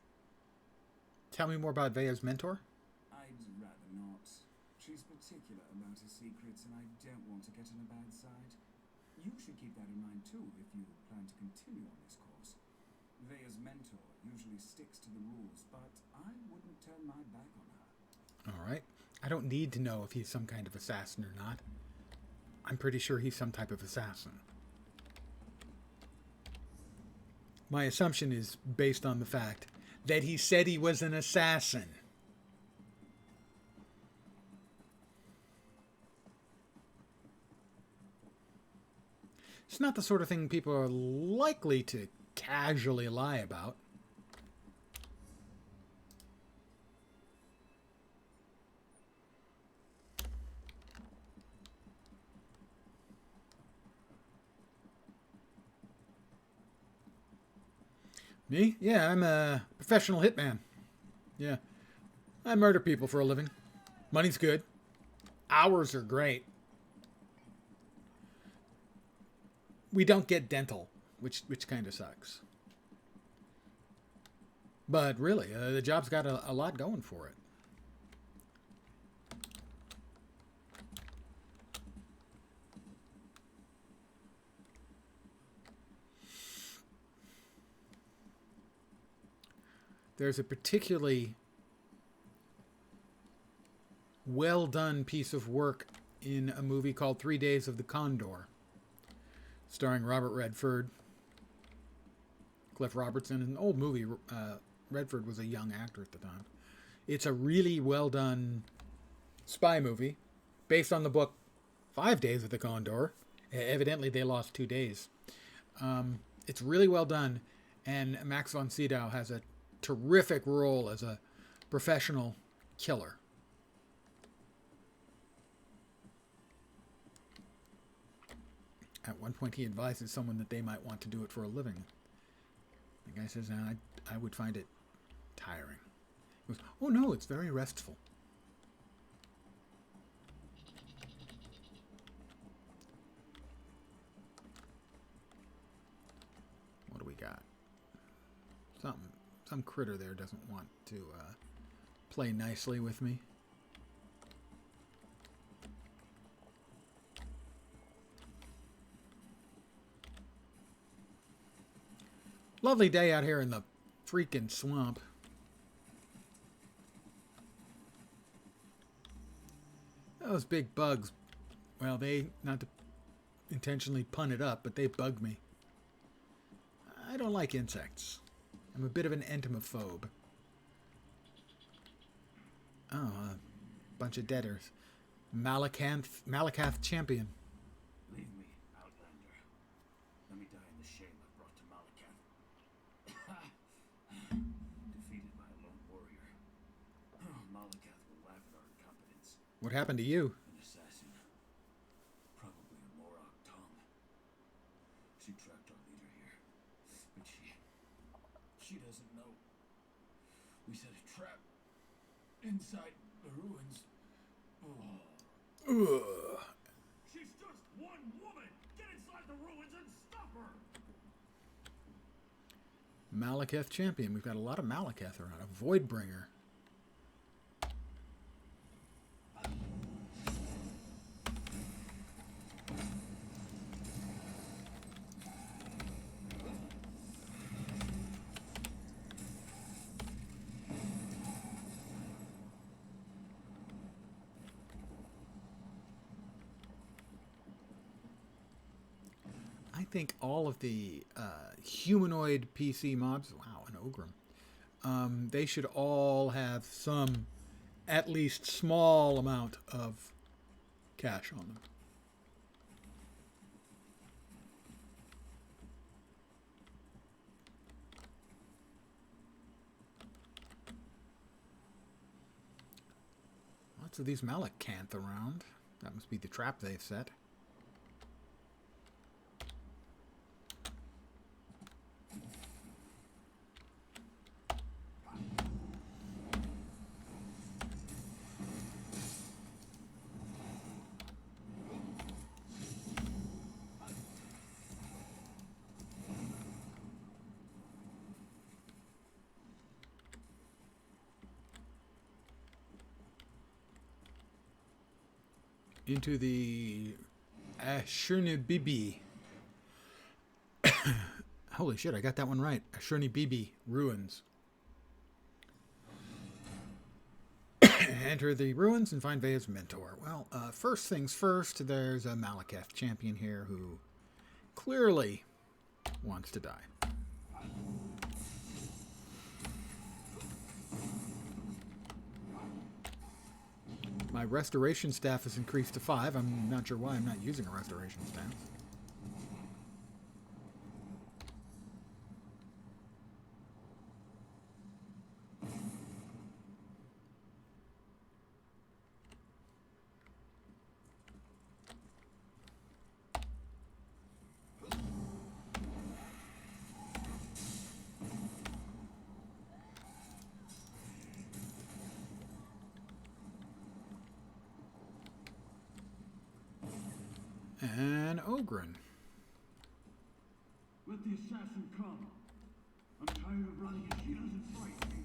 Tell me more about Vea's mentor. I'd rather not. She's particular about her secrets, and I don't want to get on a bad side. You should keep that in mind too if you plan to continue on this course. Vea's mentor usually sticks to the rules, but I wouldn't turn my back on her. All right. I don't need to know if he's some kind of assassin or not. I'm pretty sure he's some type of assassin. My assumption is based on the fact that he said he was an assassin. It's not the sort of thing people are likely to casually lie about. Me? Yeah, I'm a professional hitman. Yeah. I murder people for a living. Money's good. Hours are great. We don't get dental, which kind of sucks. But really, the job's got a lot going for it. There's a particularly well done piece of work in a movie called 3 Days of the Condor, starring Robert Redford, Cliff Robertson. An old movie. Redford was a young actor at the time. It's a really well done spy movie based on the book 5 Days of the Condor. Evidently, they lost 2 days. It's really well done, and Max von Sydow has a terrific role as a professional killer. At one point, he advises someone that they might want to do it for a living. The guy says, I would find it tiring. He goes, oh no, it's very restful. Some critter there doesn't want to play nicely with me. Lovely day out here in the freaking swamp. Those big bugs, well, they, not to intentionally pun it up, but they bug me. I don't like insects. I'm a bit of an entomophobe. Oh, a bunch of deaders. Malakath champion. Leave me, Outlander. Let me die in the shame I brought to Malakath. Defeated by a lone warrior. Malakath will laugh at our incompetence. What happened to you? An assassin. Probably a Morag tongue. She trapped our leader here. But she doesn't know. We set a trap inside the ruins. Ugh. She's just one woman! Get inside the ruins and stop her! Malakath champion. We've got a lot of Malakath around. A Voidbringer. I think all of the humanoid PC mobs, wow, an Ogrim, they should all have some, at least small amount of cash on them. Lots of these Malacanth around. That must be the trap they've set. Into the Ashurnibibi. Holy shit, I got that one right. Ashurnibibi ruins. Enter the ruins and find Vea's mentor. Well, first things first, there's a Malakath champion here who clearly wants to die. My restoration staff is increased to 5. I'm not sure why I'm not using a restoration staff. And Ogren. Let the assassin come. I'm tired of running and she doesn't fight me.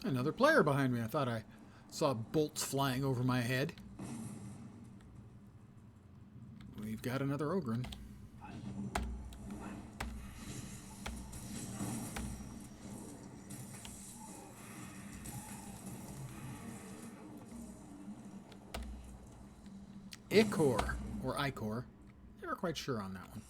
Another player behind me. I thought I saw bolts flying over my head. We've got another Ogren. Icor, or Icor. Never quite sure on that one.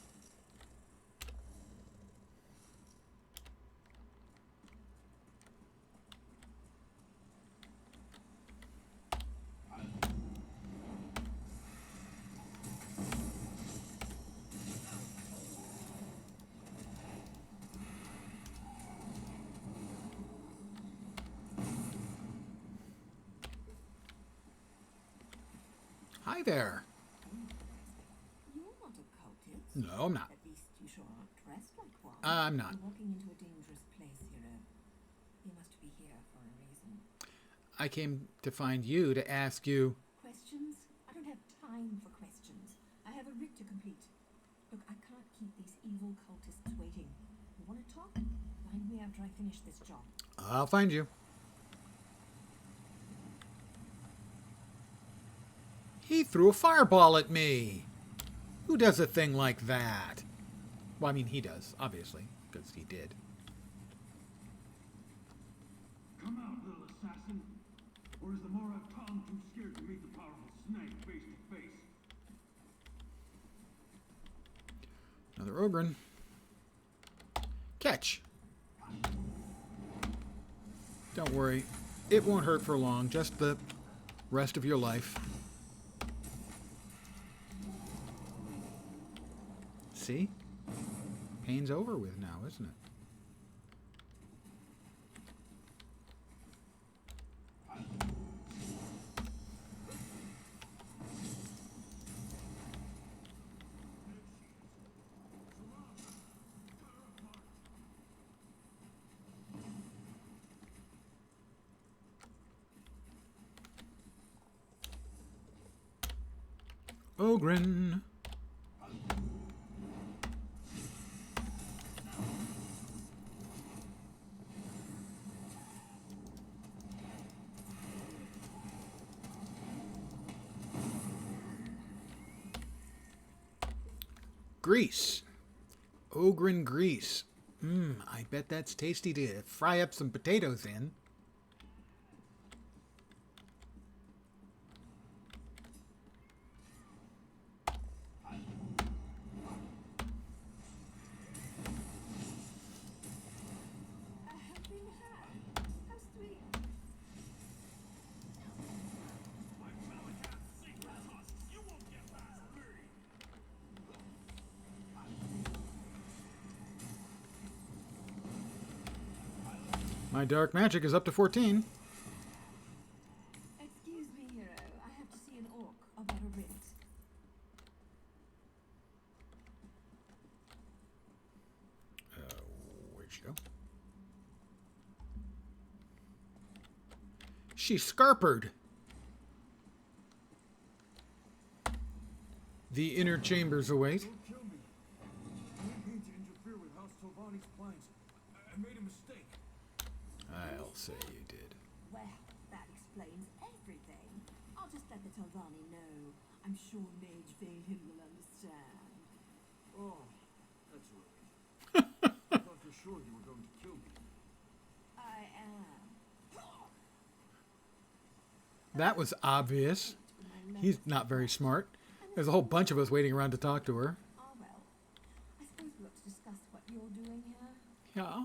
Hi there. You're not a cultist. No, I'm not. At least you sure aren't dressed like one. I'm not. You're walking into a dangerous place, hero. You must be here for a reason. I came to find you to ask you. Questions? I don't have time for questions. I have a writ to after I finish this job. I'll find you. He threw a fireball at me. Who does a thing like that? Well, I mean, he does, obviously, because he did. Come out, little assassin. Or is the Morag Tong too scared to meet the powerful snake face to face? Another Ogren. Catch. Don't worry. It won't hurt for long. Just the rest of your life. See? Pain's over with now, isn't it? Ogren. Grease. Ogren grease. I bet that's tasty to fry up some potatoes in. My dark magic is up to 14. Excuse me, hero. I have to see an orc about a rift. Where'd she go? She scarpered. The inner chambers await. Don't kill me. I didn't mean to interfere with House Tolvani's plans. I made a mistake. I'll say you did. Well, that explains everything. I'll just let the Tolvani know. I'm sure Mage Valen will understand. Oh, that's right. I thought for sure you were going to kill me. I am. That was obvious. He's not very smart. There's a whole bunch of us waiting around to talk to her. Oh, well. I suppose we ought to discuss what you're doing here. Yeah.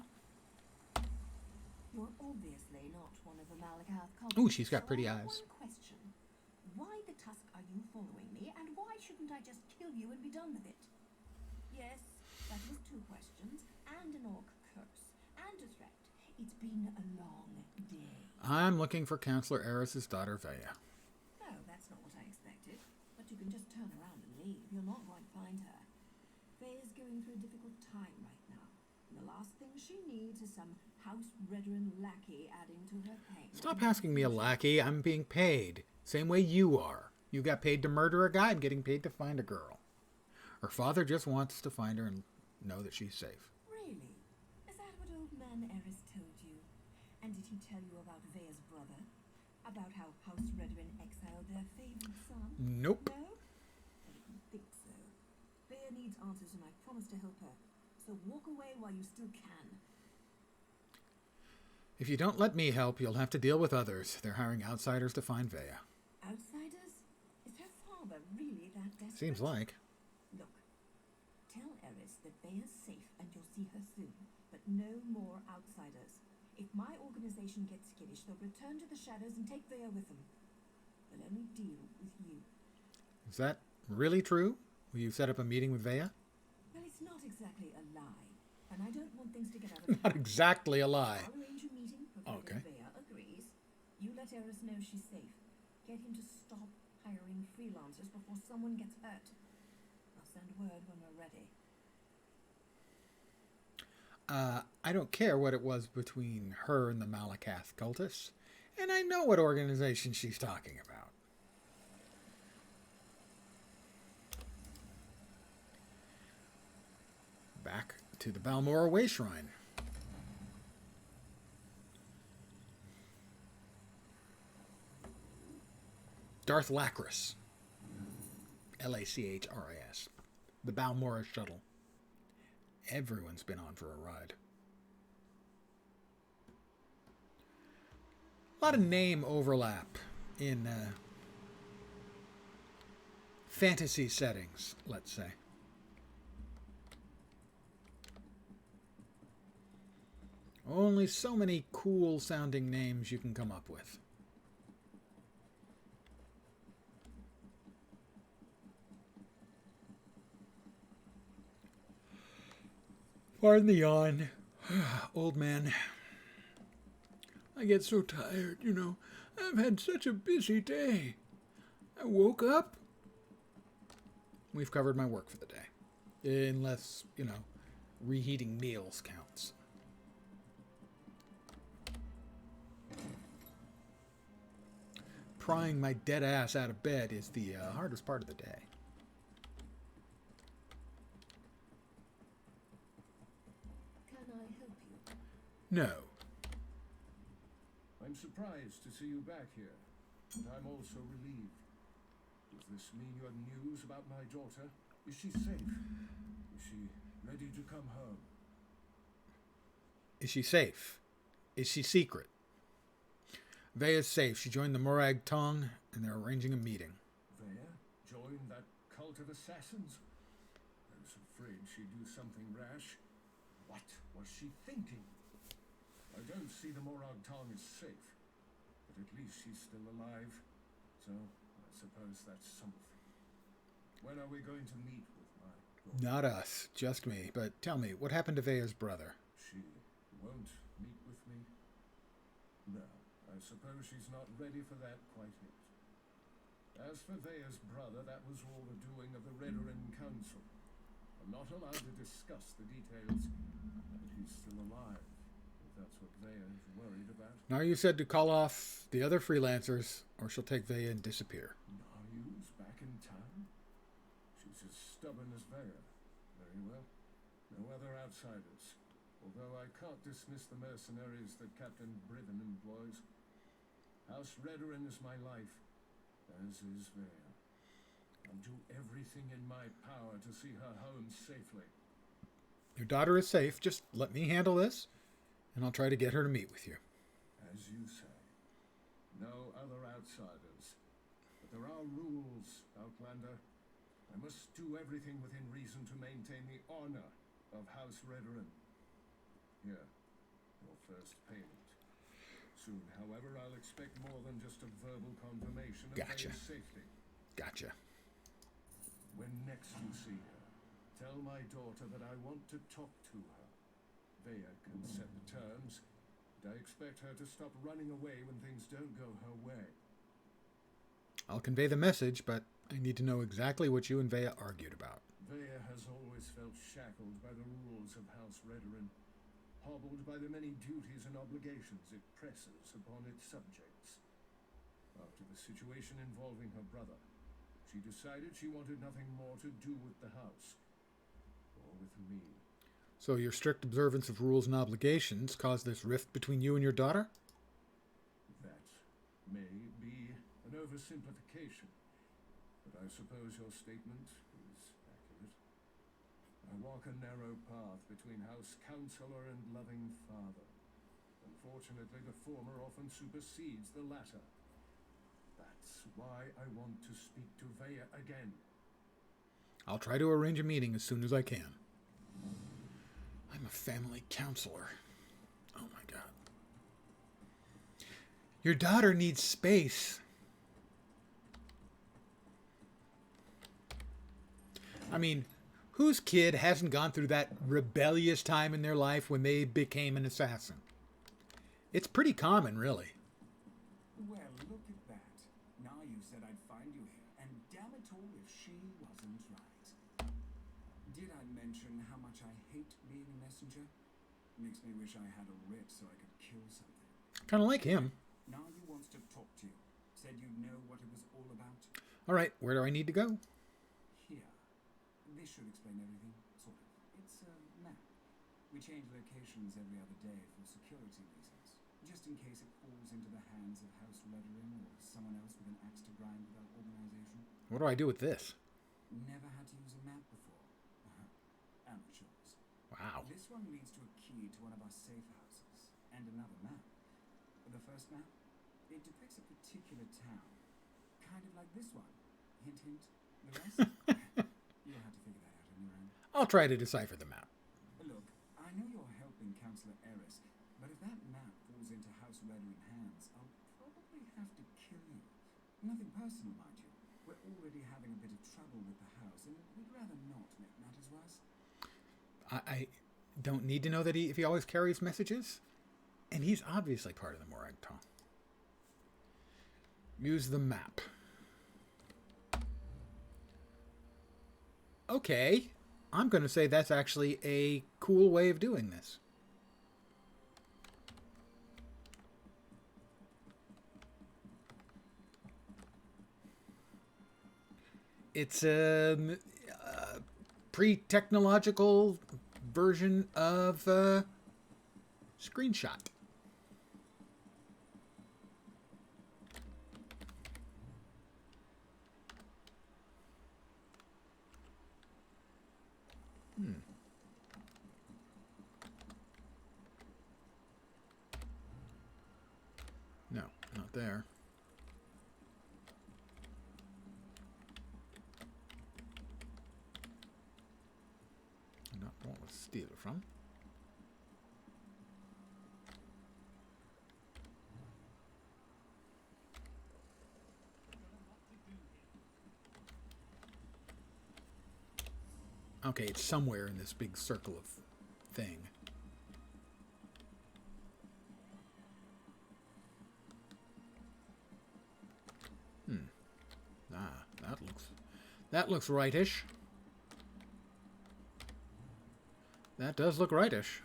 You're obviously not one of the Malakath cultists. Ooh, she's got so pretty I have eyes. One question. Why the tusk are you following me, and why shouldn't I just kill you and be done with it? Yes, that was 2 questions, and an orc curse, and a threat. It's been a long day. I'm looking for Counselor Eris's daughter, Vaya. Oh, that's not what I expected. But you can just turn around and leave. You're not going to find her. Faye's going through a difficult time right now. And the last thing she needs is some house-brethren lackey adding to her pain. Stop asking me a lackey. I'm being paid. Same way you are. You got paid to murder a guy. I'm getting paid to find a girl. Her father just wants to find her and know that she's safe. Really? Is that what old man Eris told you? And did he tell you about Vaya's brother? About how House Redwin exiled their favorite son? Nope. No? I didn't think so. Vaya needs answers and I promise to help her. So walk away while you still can. If you don't let me help, you'll have to deal with others. They're hiring outsiders to find Vaya. Outsiders? Is her father really that desperate? Seems like. Look, tell Eris that Vaya's safe and you'll see her soon. But no more outsiders. If my organization gets skittish, they'll return to the shadows and take Vaya with them. They'll only deal with you. Is that really true? Will you set up a meeting with Vaya? Well, it's not exactly a lie. And I don't want things to get out of hand. Not exactly a lie. I'll arrange a meeting, Okay. provided Vaya agrees. You let Eris know she's safe. Get him to stop hiring freelancers before someone gets hurt. I'll send word when we're ready. I don't care what it was between her and the Malakath cultists. And I know what organization she's talking about. Back to the Balmora Way Shrine. Darth Lacris. Lachris. The Balmora shuttle. Everyone's been on for a ride. A lot of name overlap in fantasy settings, let's say. Only so many cool sounding names you can come up with. Pardon the yawn. Old man. I get so tired, you know. I've had such a busy day. I woke up. We've covered my work for the day. Unless, you know, reheating meals counts. Prying my dead ass out of bed is the hardest part of the day. Can I help you? No. I'm surprised to see you back here, but I'm also relieved. Does this mean you have news about my daughter? Is she safe? Is she ready to come home? Is she safe? Is she secret? Veya's safe. She joined the Morag Tong, and they're arranging a meeting. Veya joined that cult of assassins? I was afraid she'd do something rash. What was she thinking? I don't see the Morag Tong as safe, but at least she's still alive, so I suppose that's something. When are we going to meet with my daughter? Not us, just me. But tell me, what happened to Veya's brother? She won't meet with me? No, I suppose she's not ready for that quite yet. As for Veya's brother, that was all the doing of the Redoran Council. I'm not allowed to discuss the details, but he's still alive. That's what Veya is worried about. Now you said to call off the other freelancers, or she'll take Veya and disappear. Naryu's back in town? She's as stubborn as Veya. Very well. No other outsiders. Although I can't dismiss the mercenaries that Captain Briven employs. House Redoran is my life, as is Veya. I'll do everything in my power to see her home safely. Your daughter is safe. Just let me handle this, and I'll try to get her to meet with you. As you say. No other outsiders. But there are rules, Outlander. I must do everything within reason to maintain the honor of House Redoran. Here, your first payment. Soon, however, I'll expect more than just a verbal confirmation of Gotcha. Veya's safety. Gotcha. When next you see her, tell my daughter that I want to talk to her. Veya can set the terms, but I expect her to stop running away when things don't go her way. I'll convey the message, but I need to know exactly what you and Veya argued about. Veya has always felt shackled by the rules of House Redoran, hobbled by the many duties and obligations it presses upon its subjects. After the situation involving her brother, she decided she wanted nothing more to do with the house, or with me. So your strict observance of rules and obligations caused this rift between you and your daughter? That may be an oversimplification, but I suppose your statement is accurate. I walk a narrow path between House Counselor and loving father. Unfortunately, the former often supersedes the latter. That's why I want to speak to Veya again. I'll try to arrange a meeting as soon as I can. I'm a family counselor. Oh my god. Your daughter needs space. I mean, whose kid hasn't gone through that rebellious time in their life when they became an assassin? It's pretty common, really. Well, look at that. Now you said I'd find you here, and damn it all if she wasn't right. Did I mention how much I hate being a messenger? Makes me wish I had a writ so I could kill something. Kind of like him. Now you wants to talk to you. Said you'd know what it was all about. All right, where do I need to go? Here. This should explain everything, sort of. It's a map. We change locations every other day for security reasons. just in case it falls into the hands of House Redering or someone else with an axe to grind without organization. What do I do with this? Never had to use a map before. Amateurs. Wow. This one leads to a key to one of our safe houses, and another map. The first map, it depicts a particular town, kind of like this one. Hint, hint. The rest, you'll have to figure that out on your own. I'll try to decipher the map. Look, I know you're helping Councillor Eris, but if that map falls into House Redering hands, I'll probably have to kill you. Nothing personal, mind you. We're already having a bit of trouble with the house, and we'd rather not make matters worse. I don't need to know that if he always carries messages. And he's obviously part of the Morag Tong. Use the map. Okay. I'm going to say that's actually a cool way of doing this. It's a pre-technological version of screenshot. No, not there. Not the one to steal it from. Okay, it's somewhere in this big circle of thing. That looks rightish. That does look rightish.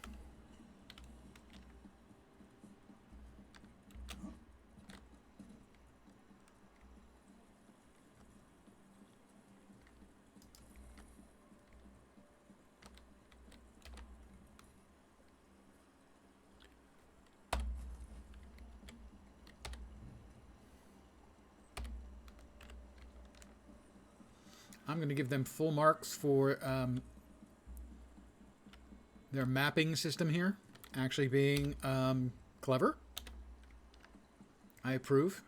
I'm going to give them full marks for their mapping system here actually being clever. I approve.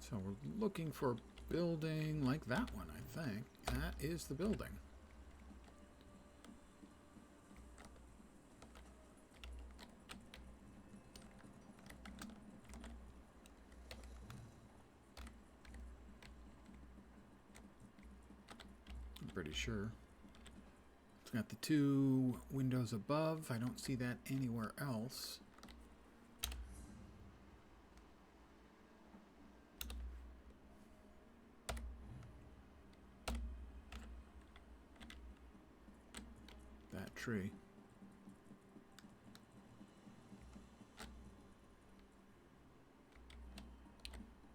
So we're looking for a building like that one, I think. That is the building. I'm pretty sure. It's got the two windows above. I don't see that anywhere else. Tree.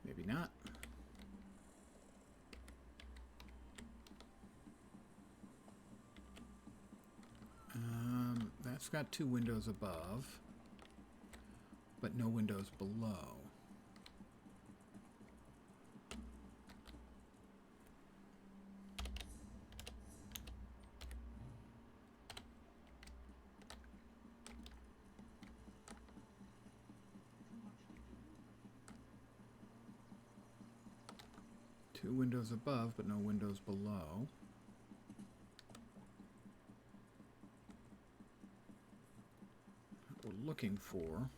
Maybe not. That's got two windows above, but no windows below. Two windows above, but no windows below. What we're looking for.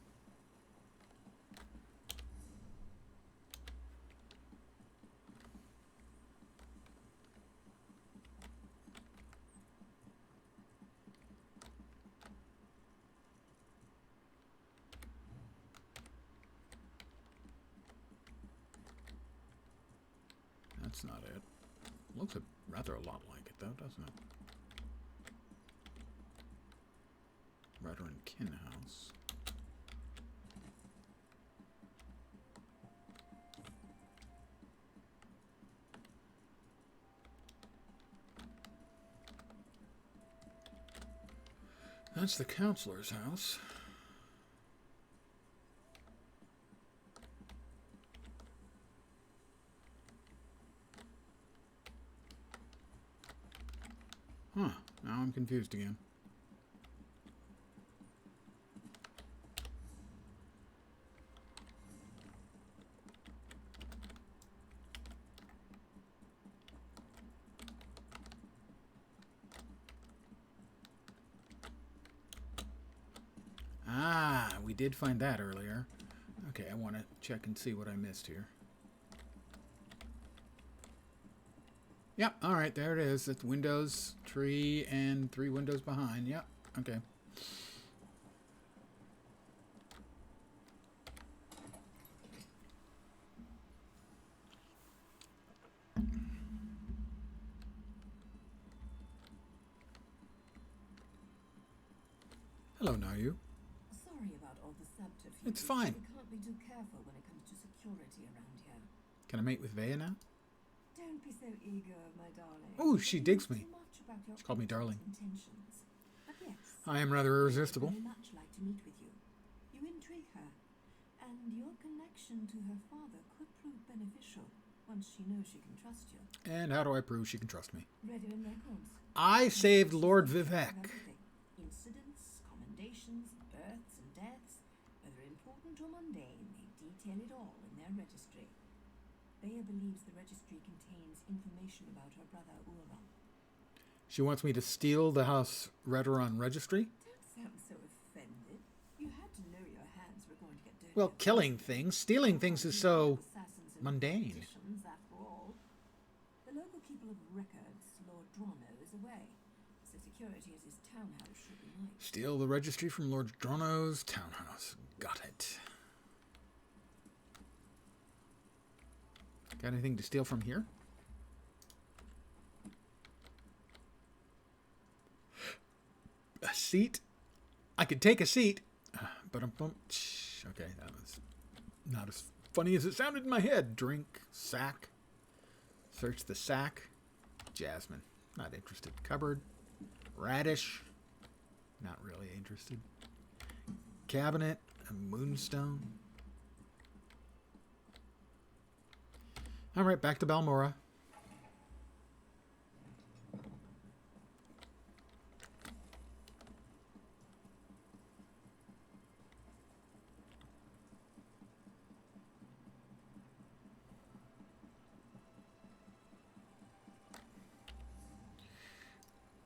That's not it. Looks rather a lot like it, though, doesn't it? Veteran kin house. That's the counselor's house. Huh. Now I'm confused again. Ah, we did find that earlier. Okay, I want to check and see what I missed here. Yep, alright, there it is. It's windows, tree, and 3 windows behind. Yep, okay. Hello, Nayu. Sorry about all the subterfuge. It's fine. We can't be too careful when it comes to security around here. Can I mate with Vea now? Don't be so eager, my darling. Ooh, she digs me. Too much about your She called me darling. intentions. But yes, I am rather irresistible. I'd very much like to meet with you. You intrigue her, and your connection to her father could prove beneficial once she knows she can trust you. And how do I prove she can trust me? Veteran records. I saved Lord Vivek. Everything. Incidents, commendations, births and deaths, whether important or mundane, they detail it all in their registry. Bea believes the registry contains information about her brother Ulron. She wants me to steal the House Redoran registry? Don't sound so offended. You had to know your hands were going to get dirty. Well, killing things, stealing things is so Assassins and mundane. politicians, after all. The local keeper of records, Lord Drono, is away, so security at his townhouse should be nice. Steal the registry from Lord Drono's townhouse. Got it. Got anything to steal from here? A seat? I could take a seat. But okay, that was not as funny as it sounded in my head. Drink, sack. Search the sack. Jasmine. Not interested. Cupboard. Radish. Not really interested. Cabinet. A moonstone. Alright, back to Balmora.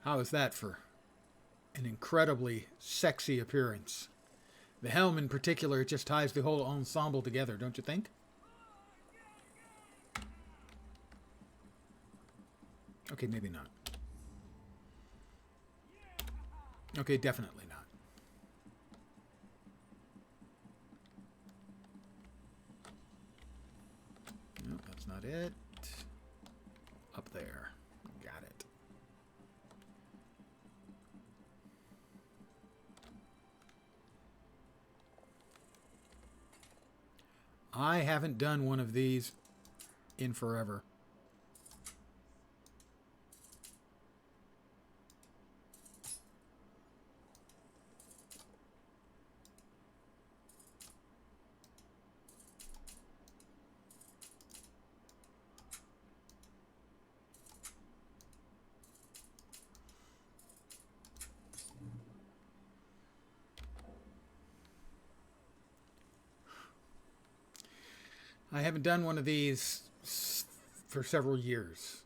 How is that for an incredibly sexy appearance? The helm in particular just ties the whole ensemble together, don't you think? Okay, maybe not. Okay, definitely not. No, that's not it. Up there. Got it. I haven't done one of these in forever. I haven't done one of these for several years.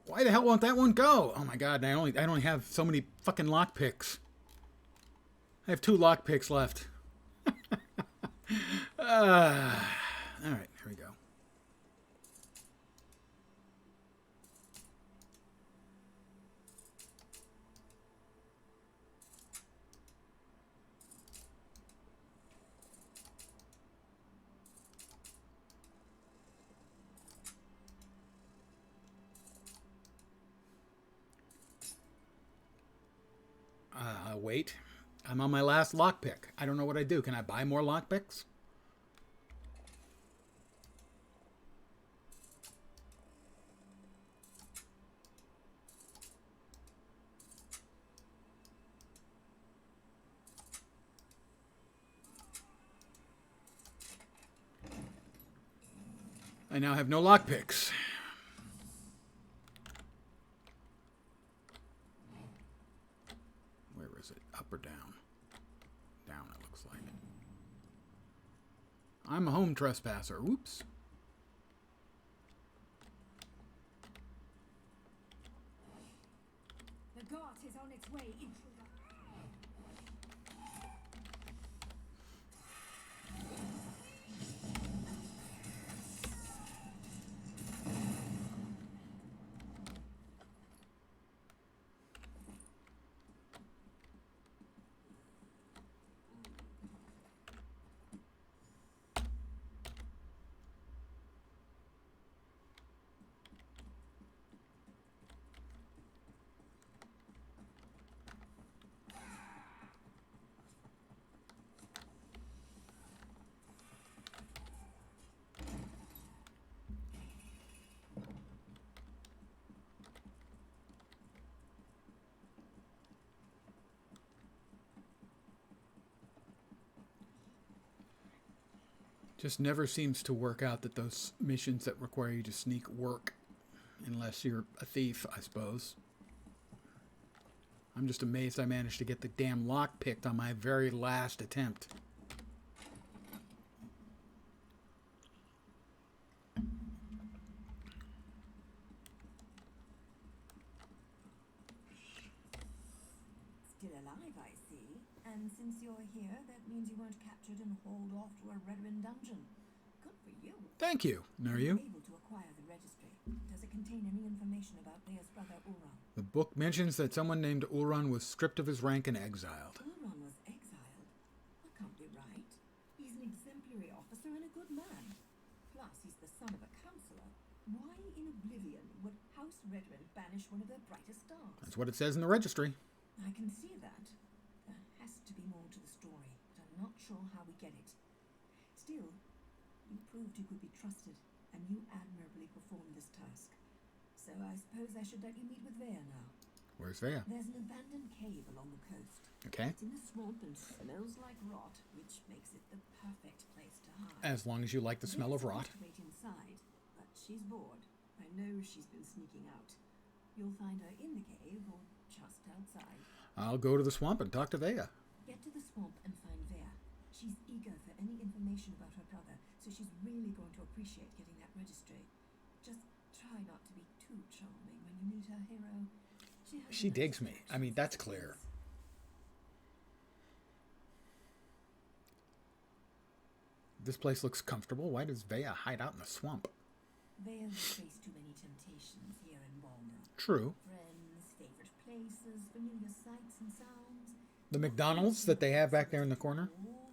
Why the hell won't that one go? Oh my god, I only have so many fucking lockpicks. I have 2 lockpicks left. Alright, here we go. Wait. I'm on my last lockpick. I don't know what I do. Can I buy more lockpicks? I now have no lockpicks. Where is it? Up or down? Down, it looks like. I'm a home trespasser. Whoops. The guard is on its way, intruder. Just never seems to work out that those missions that require you to sneak work. Unless you're a thief, I suppose. I'm just amazed I managed to get the damn lock picked on my very last attempt. Still alive, I see. And since you're here, that means you weren't captured and hauled off to a Redoran dungeon. Good for you. Thank you. Are you? Able to acquire the registry. Does it contain any information about Lea's brother Ulran? The book mentions that someone named Ulran was stripped of his rank and exiled. Ulran was exiled? That can't be right. He's an exemplary officer and a good man. Plus, he's the son of a councillor. Why in oblivion would House Redoran banish one of their brightest stars? That's what it says in the registry. I can see that. There has to be more to the story, but I'm not sure how we get it. Still, you proved you could be trusted, and you admirably performed this task. So I suppose I should let you meet with Vea now. Where's Vea? There's an abandoned cave along the coast. Okay. It's in the swamp and smells like rot, which makes it the perfect place to hide. As long as you like the smell of rot. Wait inside, but she's bored. I know she's been sneaking out. You'll find her in the cave or just outside. I'll go to the swamp and talk to Vea. Get to the swamp and find Vea. She's eager for any information about her brother, so she's really going to appreciate getting that registry. Just try not to be too charming when you meet her hero. She digs me. I mean, that's clear. This place looks comfortable. Why does Vea hide out in the swamp? Vea's faced too many temptations here in Balmora. True. Friends, favorite places, familiar sights and sounds. The McDonald's that they have back there in the corner.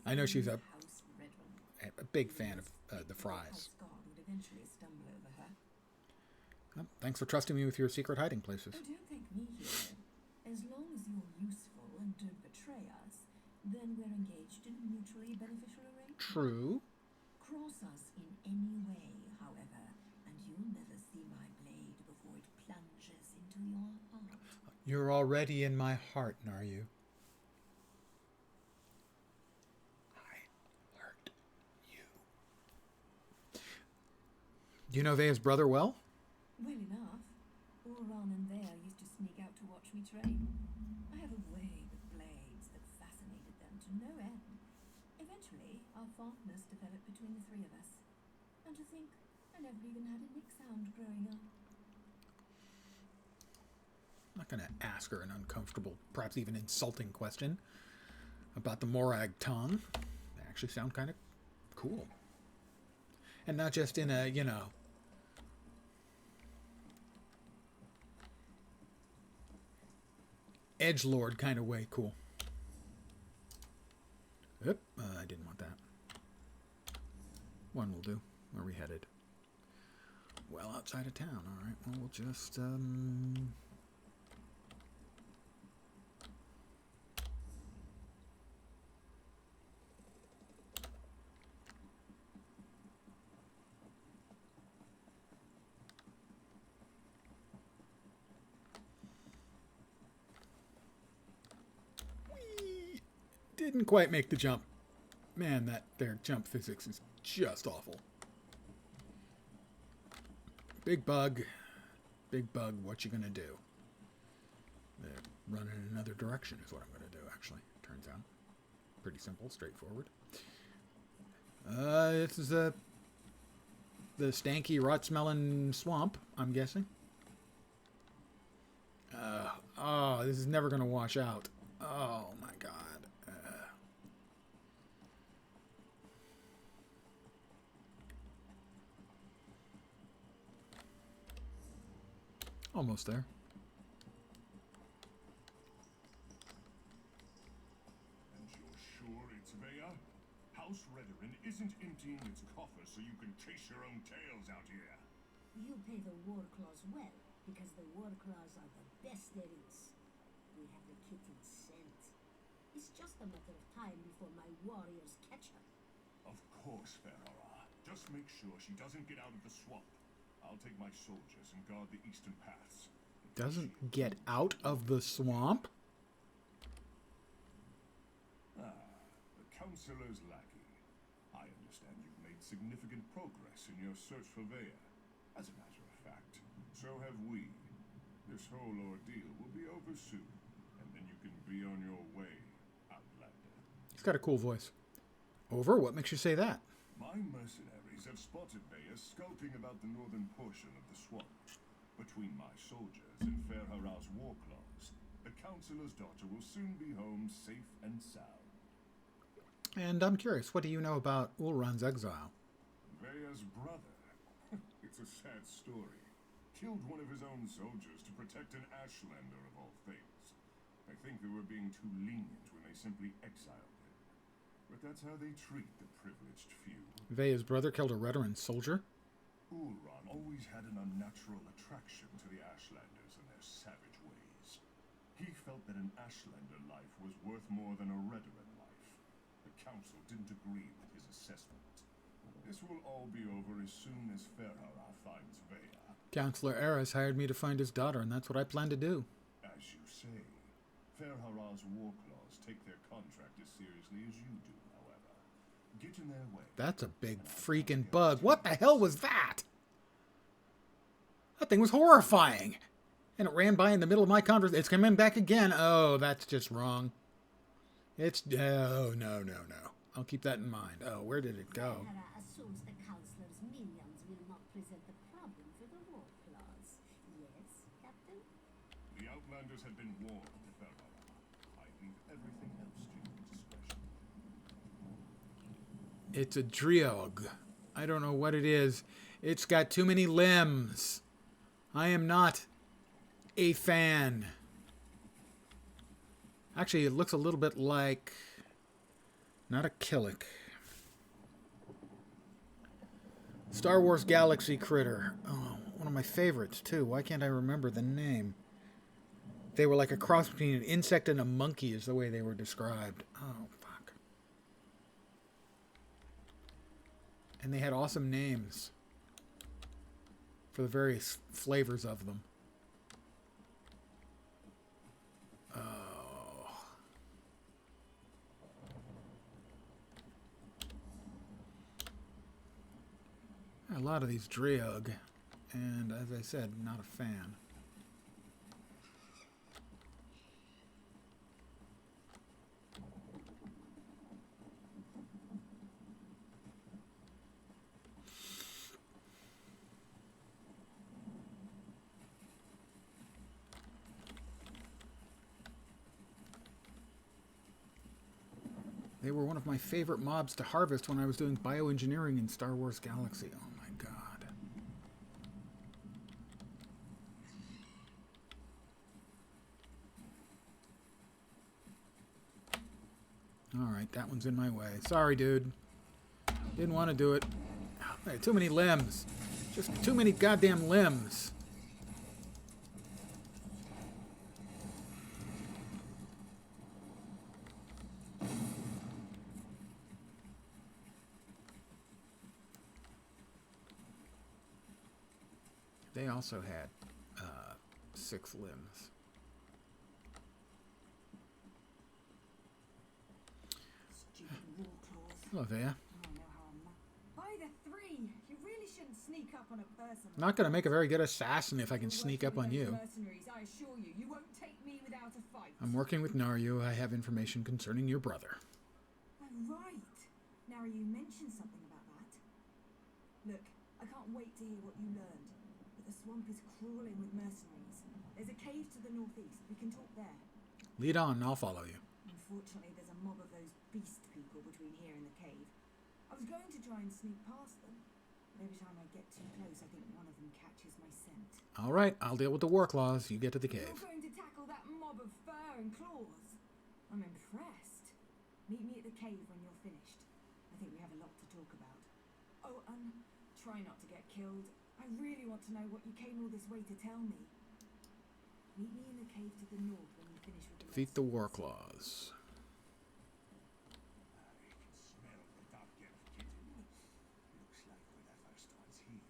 I know she's a big fan of the fries. Would eventually stumble over her. Well, thanks for trusting me with your secret hiding places. Oh, don't thank me here. As long as you're useful and don't betray us, then we're engaged in a mutually beneficial arrangement. True. Cross us in any way, however, and you'll never see my blade before it plunges into your heart. You're already in my heart, are you? I hurt you. Do you know Vea's brother well? Well enough. Ulran and Vea used to sneak out to watch me train. I have a way with blades that fascinated them to no end. Eventually, our fondness developed between the three of us. And to think, I never even had a nick sound growing up. ask her an uncomfortable, perhaps even insulting question about the Morag tongue. They actually sound kind of cool. And not just in a, edgelord kind of way. Cool. Oop, I didn't want that. One will do. Where are we headed? Well, outside of town. All right. Well, we'll just Whee! Didn't quite make the jump. Man, their jump physics is just awful. Big bug, what you gonna do? Run in another direction is what I'm gonna do, actually. Turns out. Pretty simple, straightforward. This is the stanky, rot-smelling swamp, I'm guessing. Oh, this is never gonna wash out. Oh my god. Almost there. And you're sure it's Vea? House Redoran isn't emptying its coffers so you can chase your own tails out here. You pay the war claws well, because the war claws are the best there is. We have the kitten scent. It's just a matter of time before my warriors catch her. Of course, Ferrara. Just make sure she doesn't get out of the swamp. I'll take my soldiers and guard the eastern paths. Doesn't get out of the swamp? The Counselor's lackey. I understand you've made significant progress in your search for Vea. As a matter of fact, so have we. This whole ordeal will be over soon, and then you can be on your way, Outlander. He's got a cool voice. Over? What makes you say that? My mercenaries have spotted Vea skulking about the northern portion of the swamp. Between my soldiers and Ferhara's war claws, the Counselor's daughter will soon be home safe and sound. And I'm curious, what do you know about Ulran's exile? Vea's brother. It's a sad story. Killed one of his own soldiers to protect an Ashlander of all things. I think they were being too lenient when they simply exiled him. But that's how they treat the privileged few. Vea's brother killed a Redoran soldier? Ulran always had an unnatural attraction to the Ashlanders and their savage ways. He felt that an Ashlander life was worth more than a Redoran life. The Council didn't agree with his assessment. This will all be over as soon as Ferhara finds Vea. Counselor Eris hired me to find his daughter, and that's what I plan to do. As you say, Ferhara's war claws take their contract as seriously as you do, however. Get in their way. That's a big freaking bug. What the hell was that? That thing was horrifying. And it ran by in the middle of my conversation. It's coming back again. Oh, that's just wrong. Oh, no. I'll keep that in mind. Oh, where did it go? Ferhara assumes the Counselor's minions will not present a problem for the war claws. Yes, Captain? The Outlanders have been warned, Ferhara. I leave everything else to your discretion. It's a Driog. I don't know what it is. It's got too many limbs. I am not a fan. Actually, it looks a little bit like... not a Killick. Star Wars Galaxy Critter. Oh, one of my favorites, too. Why can't I remember the name? They were like a cross between an insect and a monkey is the way they were described. Oh, fuck. And they had awesome names for the various flavors of them. A lot of these Driog, and as I said, not a fan. They were one of my favorite mobs to harvest when I was doing bioengineering in Star Wars Galaxy. Oh my god. Alright, that one's in my way. Sorry, dude. Didn't want to do it. Too many limbs. Just too many goddamn limbs. They also had 6 limbs. Stupid war claws. Hello there. I know how I'm not. By the 3! You really shouldn't sneak up on a person. Not gonna make a very good assassin if I can sneak up on you. Mercenaries, I assure you, you won't take me without a fight. I'm working with Naryu. I have information concerning your brother. Oh, right. Now you mentioned something about that. Look, I can't wait to hear what you learned. But the swamp is crawling with mercenaries. There's a cave to the northeast. We can talk there. Lead on, I'll follow you. Unfortunately, there's a mob of those beast people between here and the cave. I was going to try and sneak past them, but every time I get too close, I think one of them catches my scent. All right, I'll deal with the war claws. You get to the cave. You're going to tackle that mob of fur and claws? I'm impressed. Meet me at the cave when you're finished. I think we have a lot to talk about. Oh, try not to get killed. I really want to know what you came all this way to tell me. Meet me in the cave to the north when you finish with the Defeat the war claws. I can smell the dark-elf kitten. Looks like we're the first ones here.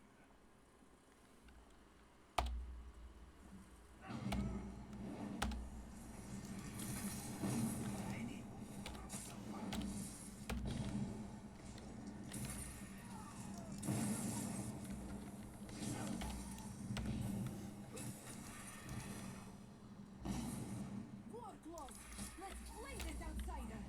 war claws. Let's play this outsider.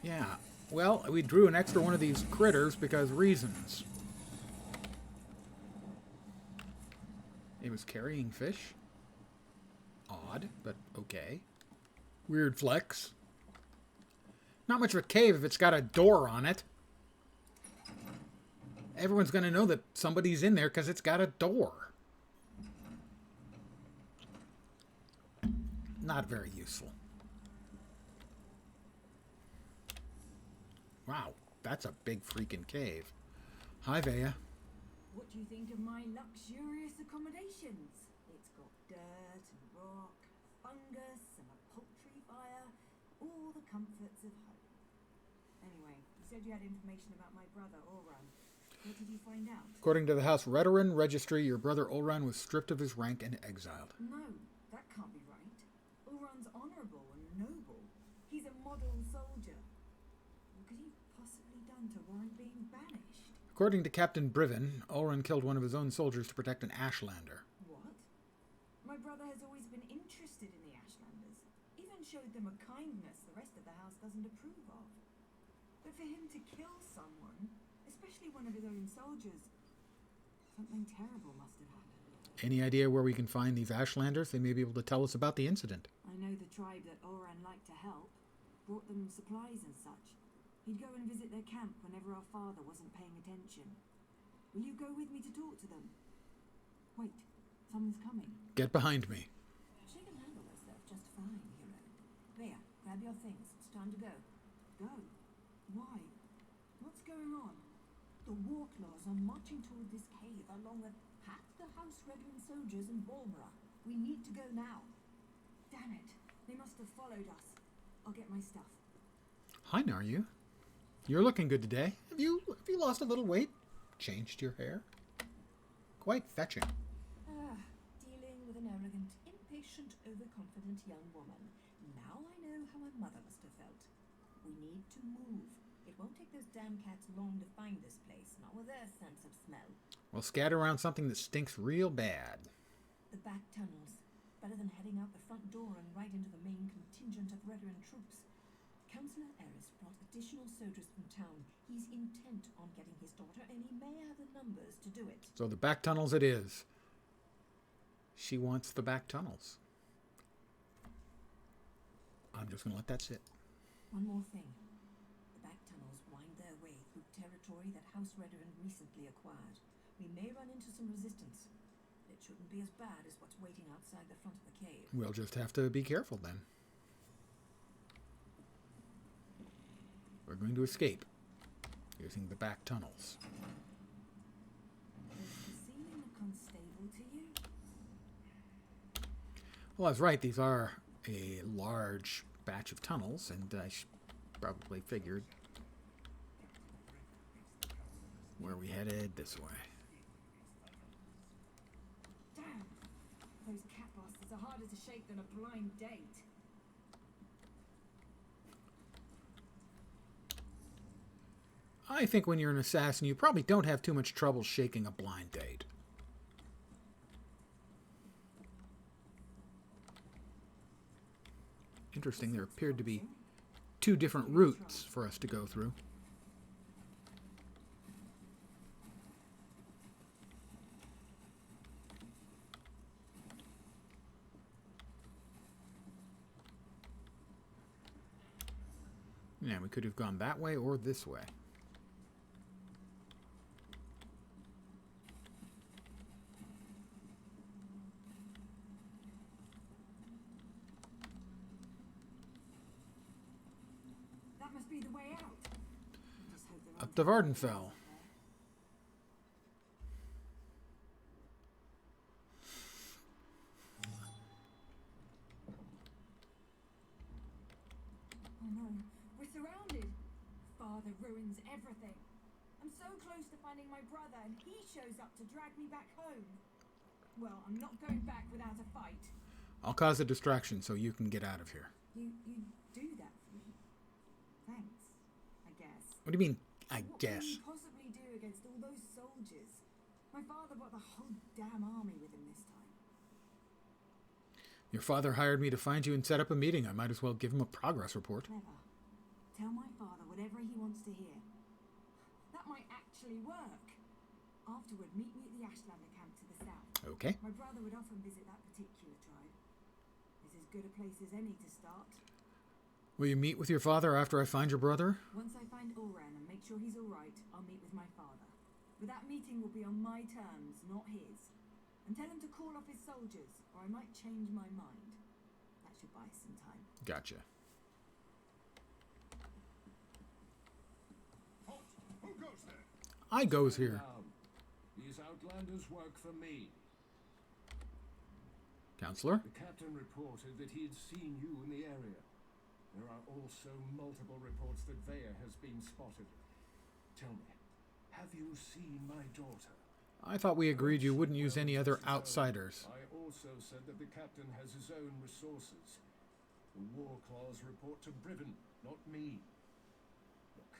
Yeah, well, we drew an extra one of these critters because reasons. It was carrying fish. Odd, but okay. Weird flex. Not much of a cave if it's got a door on it. Everyone's going to know that somebody's in there because it's got a door. Not very useful. Wow, that's a big freaking cave. Hi, Vea. What do you think of my luxurious accommodations? It's got dirt and rock, fungus and a poultry fire, all the comforts of home. Anyway, you said you had information about my brother, Oran. What did you find out? According to the House Veteran Registry, your brother Olran was stripped of his rank and exiled. No, that can't be right. Oran's honourable and noble. He's a model soldier. What could he have possibly done to warrant being banished? According to Captain Briven, Olran killed one of his own soldiers to protect an Ashlander. What? My brother has always been interested in the Ashlanders. Even showed them a kindness the rest of the house doesn't approve of. But for him to kill someone, especially one of his own soldiers, something terrible must have happened. Any idea where we can find these Ashlanders? They may be able to tell us about the incident. I know the tribe that Oran liked to help, brought them supplies and such. He'd go and visit their camp whenever our father wasn't paying attention. Will you go with me to talk to them? Wait, someone's coming. Get behind me. She can handle herself just fine, hero. There, grab your things. It's time to go. Go? Why? What's going on? The Warclaws are marching toward this cave along with half the House Veteran soldiers in Balmora. We need to go now. Damn it. They must have followed us. I'll get my stuff. Hi, Naryu. You're looking good today. Have you lost a little weight? Changed your hair? Quite fetching. Dealing with an arrogant, impatient impatient, overconfident young woman. Now I know how my mother must have felt. We need to move. It won't take those damn cats long to find this place, not with their sense of smell. We'll scatter around something that stinks real bad. The back tunnels. Better than heading out the front door and right into the main contingent of Redoran troops. Councillor Eris brought additional soldiers from town. He's intent on getting his daughter, and he may have the numbers to do it. So the back tunnels it is. She wants the back tunnels. I'm just going to let that sit. One more thing. The back tunnels wind their way through territory that House Redoran recently acquired. We may run into some resistance. It shouldn't be as bad as what's waiting outside the front of the cave. We'll just have to be careful then. We're going to escape using the back tunnels. Does the scene in the constable to you? Well, I was right. These are a large batch of tunnels, and I probably figured where we headed this way. Damn! Those cat bastards are harder to shake than a blind date. I think when you're an assassin, you probably don't have too much trouble shaking a blind date. Interesting, there appeared to be 2 different routes for us to go through. Yeah, we could have gone that way or this way. That must be the way out. Just hope there Up aren't the any Vardenfell. there. Oh no, we're surrounded. Father ruins everything. I'm so close to finding my brother, and he shows up to drag me back home. Well, I'm not going back without a fight. I'll cause a distraction so you can get out of here. You do that for me. Thanks, I guess. What do you mean, I What guess? can you possibly do against all those soldiers? My father brought the whole damn army with him this time. Your father hired me to find you and set up a meeting. I might as well give him a progress report. Clever. Tell my father whatever he wants to hear. That might actually work. Afterward, meet me at the Ashlander camp to the south. Okay. My brother would often visit that particular tribe. It's as good a place as any to start. Will you meet with your father after I find your brother? Once I find Oran and make sure he's alright, I'll meet with my father. But that meeting will be on my terms, not his. And tell him to call off his soldiers, or I might change my mind. That should buy us some time. Gotcha. Halt! Who goes there? I goes here. Now, these outlanders work for me. Counselor? The captain reported that he had seen you in the area. There are also multiple reports that Vea has been spotted. Tell me, have you seen my daughter? I thought we agreed you wouldn't use any other outsiders. I also said that the captain has his own resources. The war claws report to Bribben, not me. Look,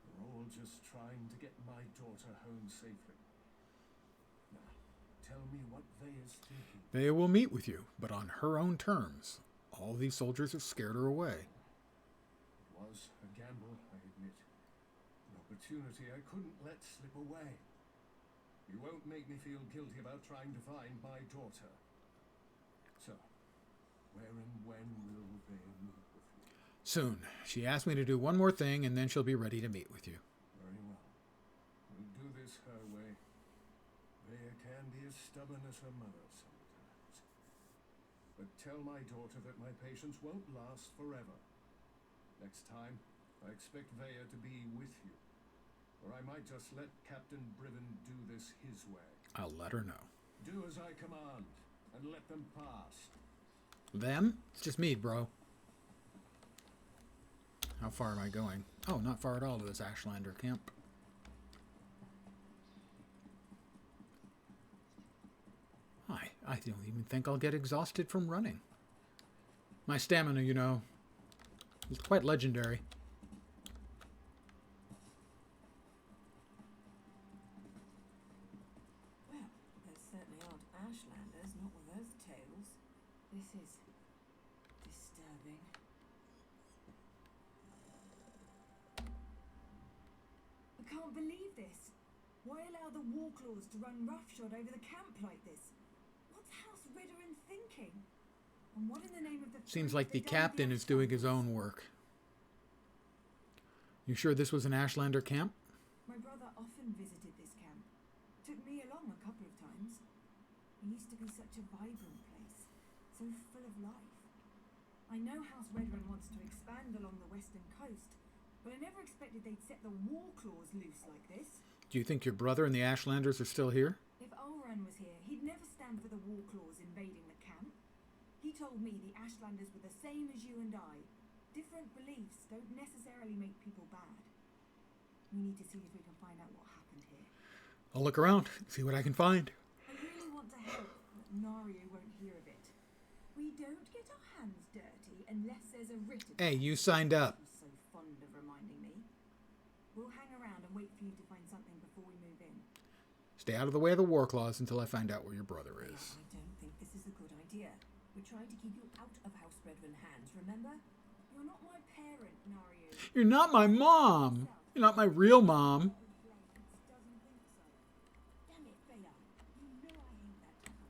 we're all just trying to get my daughter home safely. Now, tell me what Vea's thinking. They will meet with you, but on her own terms. All these soldiers have scared her away. It was a gamble, I admit. An opportunity I couldn't let slip away. You won't make me feel guilty about trying to find my daughter. So, where and when will they meet with you? Soon. She asked me to do one more thing, and then she'll be ready to meet with you. Very well. We'll do this her way. Vea can be as stubborn as her mother sometimes. But tell my daughter that my patience won't last forever. Next time, I expect Vea to be with you. Or I might just let Captain Bribben do this his way. I'll let her know. Do as I command, and let them pass. Them? It's just me, bro. How far am I going? Oh, not far at all to this Ashlander camp. Hi. I don't even think I'll get exhausted from running. My stamina, you know, is quite legendary. Well, there certainly aren't Ashlanders, not with those tales. This is disturbing. I can't believe this. Why allow the Warclaws to run roughshod over the camp like this? What's House Ridderin thinking? And what in the name of the... Seems like the captain is doing his own work. You sure this was an Ashlander camp? My brother often visited this camp. Took me along a couple of times. It used to be such a vibrant place, so full of life. I know House Redrun wants to expand along the western coast, but I never expected they'd set the Warclaws loose like this. Do you think your brother and the Ashlanders are still here? If Ulran was here, he'd never stand for the Warclaws invading the camp. He told me the Ashlanders were the same as you and I. Different beliefs don't necessarily make people bad. We need to see if we can find out what happened here. I'll look around, see what I can find. I really want to help, but Nario won't hear of it. We don't get our hands dirty unless there's a written... Hey, you signed up. He's so fond of reminding me. We'll hang around and wait for you to find something before we move in. Stay out of the way of the Warclaws until I find out where your brother is. I don't think this is a good idea. We're trying to keep you out of House Redrun hands, remember? You're not my parent, Nario. You're not my mom. You're not my real mom. Doesn't think so. Damn it, Bella. You know I hate that town.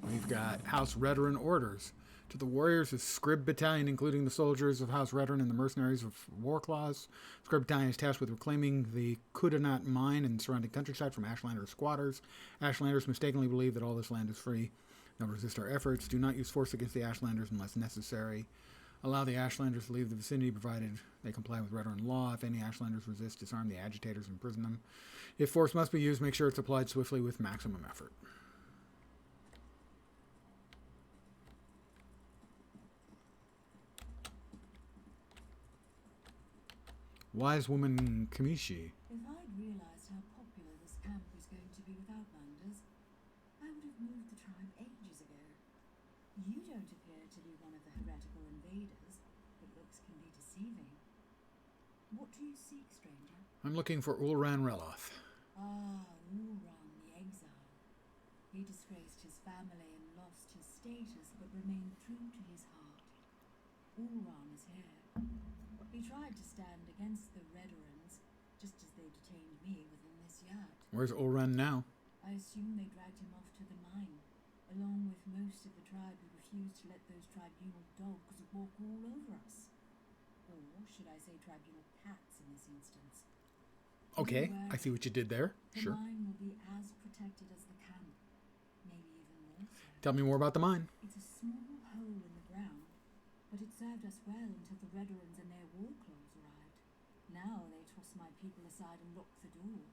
We've got House Redrun orders. To the warriors of Scrib Battalion, including the soldiers of House Redrun and the mercenaries of Warclaws. Scrib Battalion is tasked with reclaiming the Kudanat mine and surrounding countryside from Ashlander squatters. Ashlanders mistakenly believe that all this land is free. Now resist our efforts. Do not use force against the Ashlanders unless necessary. Allow the Ashlanders to leave the vicinity provided they comply with Redrun law. If any Ashlanders resist, disarm the agitators and imprison them. If force must be used, make sure it's applied swiftly with maximum effort. Wise woman Kamishi. If I'd realized how popular this camp was going to be with Outlanders, I would have moved the tribe ages ago. You don't appear to be one of the heretical invaders, but looks can be deceiving. What do you seek, stranger? I'm looking for Ulran Reloth. Ah, Ulran the Exile. He disgraced his family and lost his status, but remained true to his heart. Ulran is here. He tried to stand against the Redderans, just as they detained me within this yard. Where's Ulran now? I assume they dragged him off to the mine, along with most of the tribe who refused to let those tribunal dogs walk all over us. Or should I say tribunal cats in this instance? Okay, I see what you did there. The Sure. mine will be as protected as the camp, maybe even more so. Tell me more about the mine. It's a small hole in the ground, but it served us well until the Redderans and their Warclaws arrived. Now they toss my people aside and lock the door.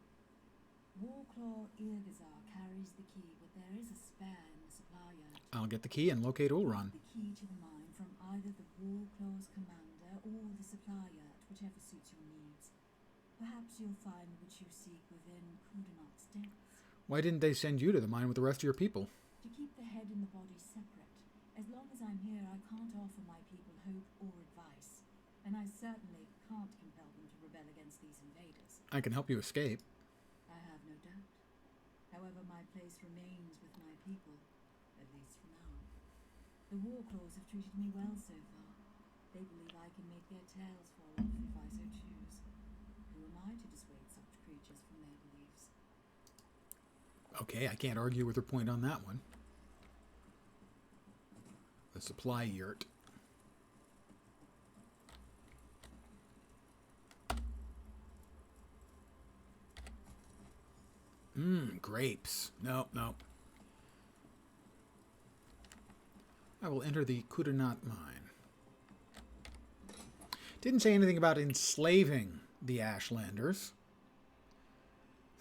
Warclaw Irgazar carries the key, but there is a spare in the supply yard. I'll get the key and locate Ulran. The key to the mine from either the Warclaw's commander or the supply yard, whichever suits your needs. Perhaps you'll find what you seek within Kudanat's depths. Why didn't they send you to the mine with the rest of your people? To keep the head and the body separate. As long as I'm here, I can't offer my people hope or advice. And I certainly can't compel them to rebel against these invaders. I can help you escape. I have no doubt. However, my place remains with my people, at least for now. The Warclaws have treated me well so far. They believe I can make their tails fall off if I so choose. Who am I to dissuade such creatures from their beliefs? Okay, I can't argue with her point on that one. The supply yurt. Grapes. No, no. I will enter the Kudanat mine. Didn't say anything about enslaving the Ashlanders.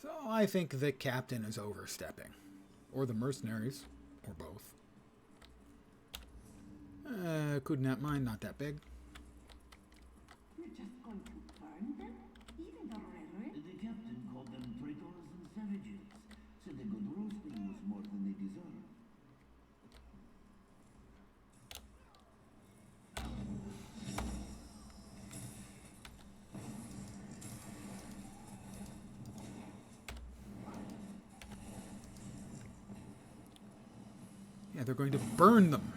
So I think the captain is overstepping. Or the mercenaries. Or both. Kudanat mine, not that big. You're just going to burn them? Even the railroad? The captain called them traitors and savages. Said the good roasting was more than they deserved. Yeah, they're going to burn them.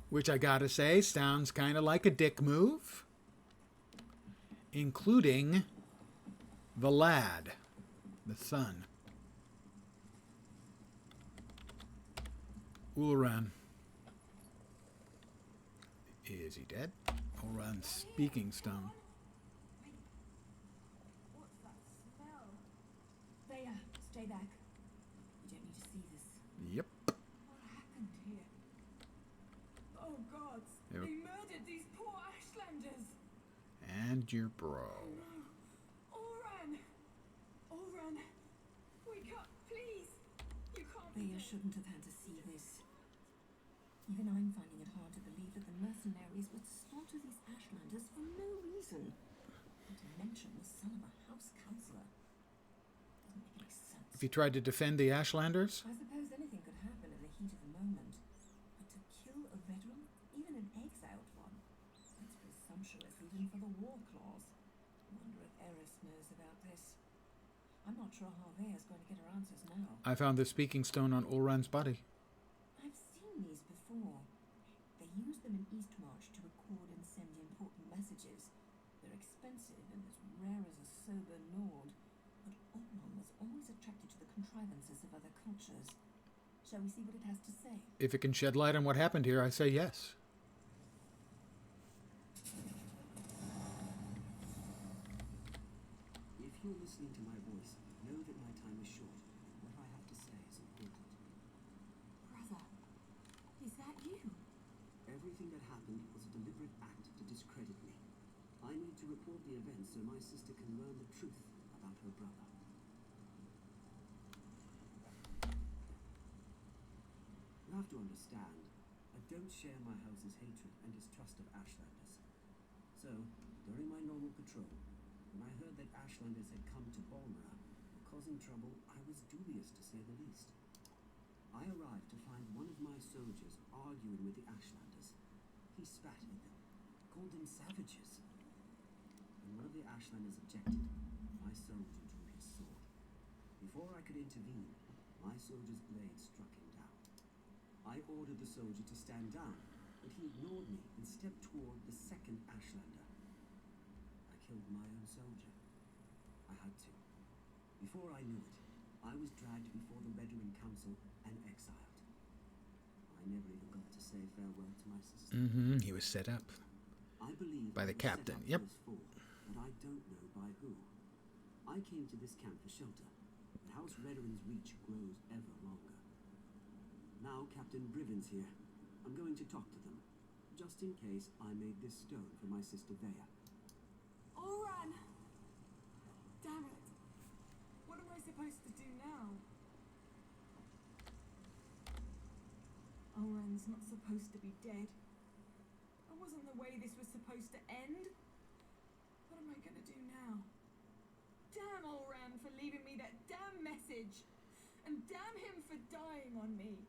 Which I gotta say sounds kind of like a dick move. Including the lad, the son. Ulran. Is he dead? Ulran's speaking stone. What's that smell? Thea, stay back. You don't need to see this. Yep. What happened here? Oh gods, Yep. they murdered these poor Ashlanders. And your bro. Oran! Oran! Wake up, please! You can't be Thea shouldn't have had to see this. Even I'm finding it hard to believe that the mercenaries would slaughter these Ashlanders for no reason. And to mention the son of a house councillor. Doesn't make any sense. If he tried to defend the Ashlanders, I suppose anything could happen in the heat of the moment. But to kill a veteran, even an exiled one, that's presumptuous even for the war clause. I wonder if Eris knows about this. I'm not sure how Thea's going to get her answers now. I found the speaking stone on Ulran's body. I've seen these before. They use them in Eastmarch to record and send important messages. They're expensive and as rare as a sober Nord. But Oman was always attracted to the contrivances of other cultures. Shall we see what it has to say? If it can shed light on what happened here, I say yes. If you're listening to my voice, know that my time is short. What I have to say is important. Brother, is that you? Everything that happened was a deliberate act to discredit me. I need to report the events so my sister can learn the truth about her brother. You have to understand, I don't share my house's hatred and distrust of Ashlanders. So, during my normal patrol, when I heard that Ashlanders had come to Balmora, causing trouble, I was dubious to say the least. I arrived to find one of my soldiers arguing with the Ashlanders. He spat at them, called them savages. When one of the Ashlanders objected, my soldier drew his sword. Before I could intervene, my soldier's blade struck him down. I ordered the soldier to stand down, but he ignored me and stepped toward the second Ashlander. I killed my own soldier. I had to. Before I knew it, I was dragged before the Veteran Council and exiled. I never even got to say farewell to my sister. He was set up. I believe By the I was set captain, up yep. for this fall, but I don't know by who. I came to this camp for shelter, but House Veteran's reach grows ever longer. Now Captain Briven's here. I'm going to talk to them, just in case I made this stone for my sister Thea. Oran! Damn it! What am I supposed to do now? Oran's not supposed to be dead. That wasn't the way this was supposed to end. What am I gonna do now? Damn Oran for leaving me that damn message! And damn him for dying on me!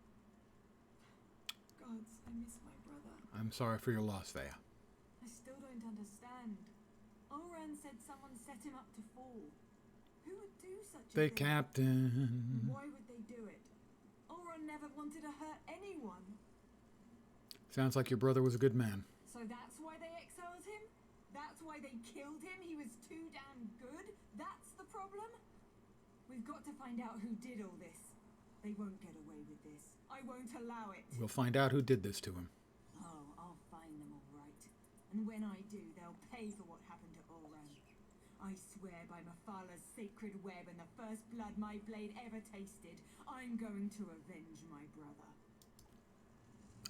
Gods, I miss my brother. I'm sorry for your loss, Thea. I still don't understand. Oran said someone set him up to fall. Who would do such a The thing? captain. Why would they do it? Oran never wanted to hurt anyone. Sounds like your brother was a good man. So that's why they exiled him? That's why they killed him? He was too damn good? That's the problem? We've got to find out who did all this. They won't get away with this. I won't allow it. We'll find out who did this to him. Oh, I'll find them all right. And when I do, they'll pay for what happened to Oran. I swear by Mafala's sacred web and the first blood my blade ever tasted, I'm going to avenge my brother.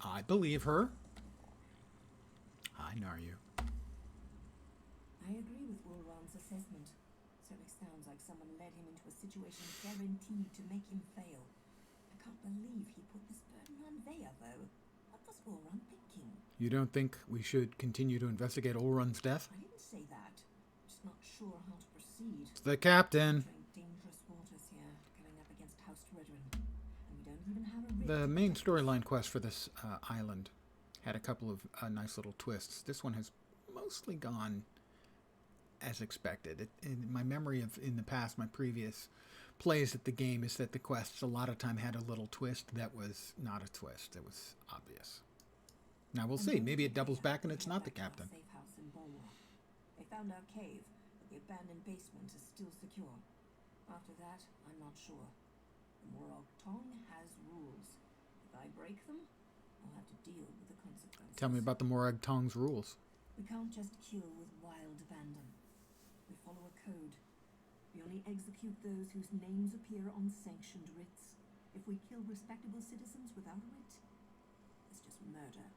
I believe her. I know you. I agree with Wolran's assessment. Certainly sounds like someone led him into a situation guaranteed to make him fail. I can't believe he put this burden on Vea, though. What was Wolran thinking? You don't think we should continue to investigate Ulrun's death? I didn't say that. I'm just not sure how to proceed. It's the captain. Dangerous waters here, coming up against House Redrin. And we don't even have a writ The to main protect us. storyline quest for this island had a couple of nice little twists. This one has mostly gone as expected. In my memory of in the past, my previous plays at the game, is that the quests a lot of time had a little twist that was not a twist. It was obvious. Now we'll see. Maybe it doubles back and it's not the captain. Safe house in Bulwark. They found our cave, but the abandoned basement is still secure. After that, I'm not sure. The Morag Tong has rules. If I break them, I'll have to deal with the consequences. Tell me about the Morag Tong's rules. We can't just kill with wild abandon. We follow a code. We only execute those whose names appear on sanctioned writs. If we kill respectable citizens without a writ, it's just murder.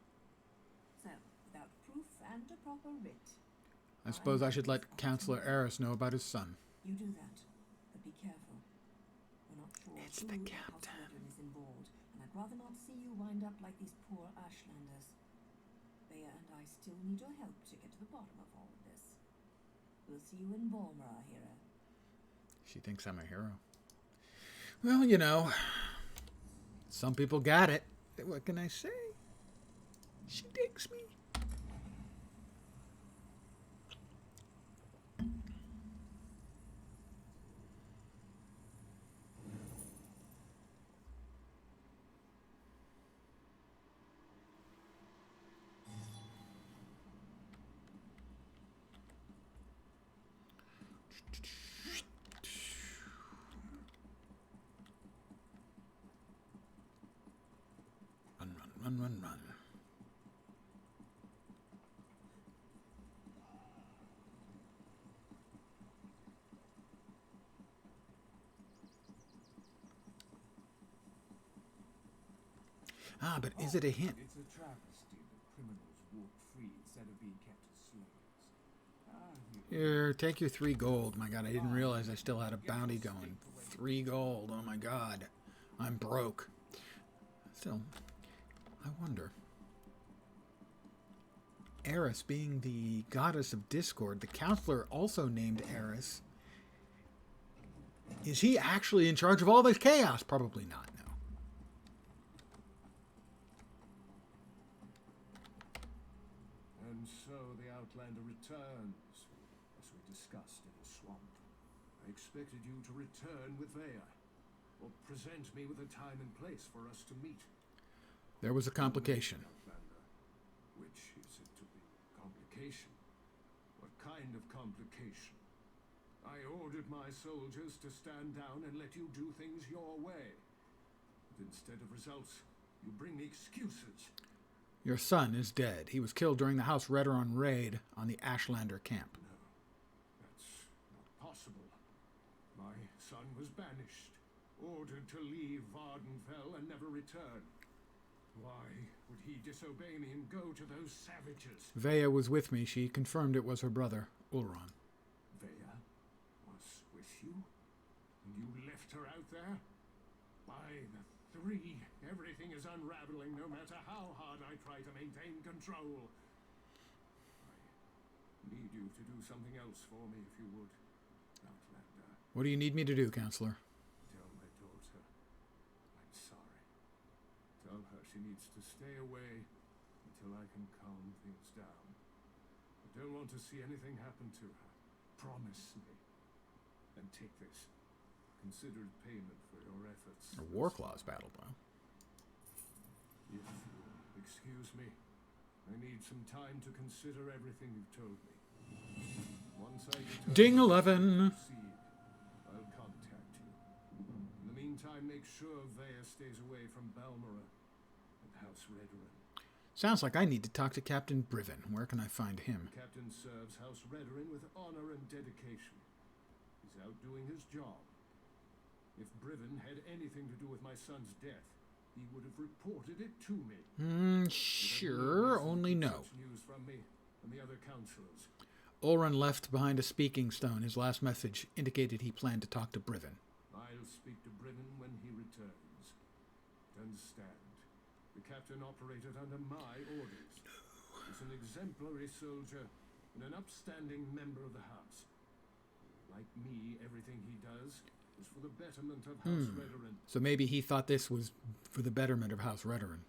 So, without proof and a proper writ. I suppose I should let Counselor Eris know about his son. You do that, but be careful. We're not sure It's who the in House captain. Redrin is involved, and I'd rather not see you wind up like these poor Ashlanders. Bea and I still need your help to get to the bottom of all of this. We'll see you in Volmara, hero. She thinks I'm a hero. Well, you know, some people got it. What can I say? She digs me. Run. Ah, but is it a hint? It's a travesty that criminals walk free instead of being kept as slaves. Here, take your 3 gold. My God, I didn't realize I still had a bounty going. 3 gold. Oh my God. I'm broke. Still, I wonder. Eris being the goddess of discord, the counselor also named Eris. Is he actually in charge of all this chaos? Probably not, no. And so the Outlander returns, as we discussed in the swamp. I expected you to return with Vea, or present me with a time and place for us to meet. There was a complication. Outlander. Which is it to be? Complication? What kind of complication? I ordered my soldiers to stand down and let you do things your way. But instead of results, you bring me excuses. Your son is dead. He was killed during the House Redrin raid on the Ashlander camp. No, that's not possible. My son was banished, ordered to leave Vardenfell and never return. Why would he disobey me and go to those savages? Vea was with me. She confirmed it was her brother, Ulron. Vea was with you? And you left her out there? By the 3, everything is unraveling no matter how hard I try to maintain control. I need you to do something else for me if you would, Outlander. What do you need me to do, Counselor? Tell my daughter I'm sorry. Tell her she needs to stay away until I can calm things down. I don't want to see anything happen to her. Promise me. And take this. Considered payment for your efforts. A War Claws battle bow. If you'll excuse me, I need some time to consider everything you've told me. Once I determine Ding how to 11. proceed, I'll contact you. In the meantime, make sure Vea stays away from Balmora and House Redrin. Sounds like I need to talk to Captain Briven. Where can I find him? The captain serves House Redorin with honor and dedication. He's out doing his job. If Briven had anything to do with my son's death, he would have reported it to me. Sure, only no. Such news from me and the other counselors. Ulrun left behind a speaking stone. His last message indicated he planned to talk to Briven. I'll speak to Briven when he returns. Understand, the captain operated under my orders. He's an exemplary soldier and an upstanding member of the house. Like me, everything he does is for the betterment of House Redorin. So maybe he thought this was for the betterment of House Redorin.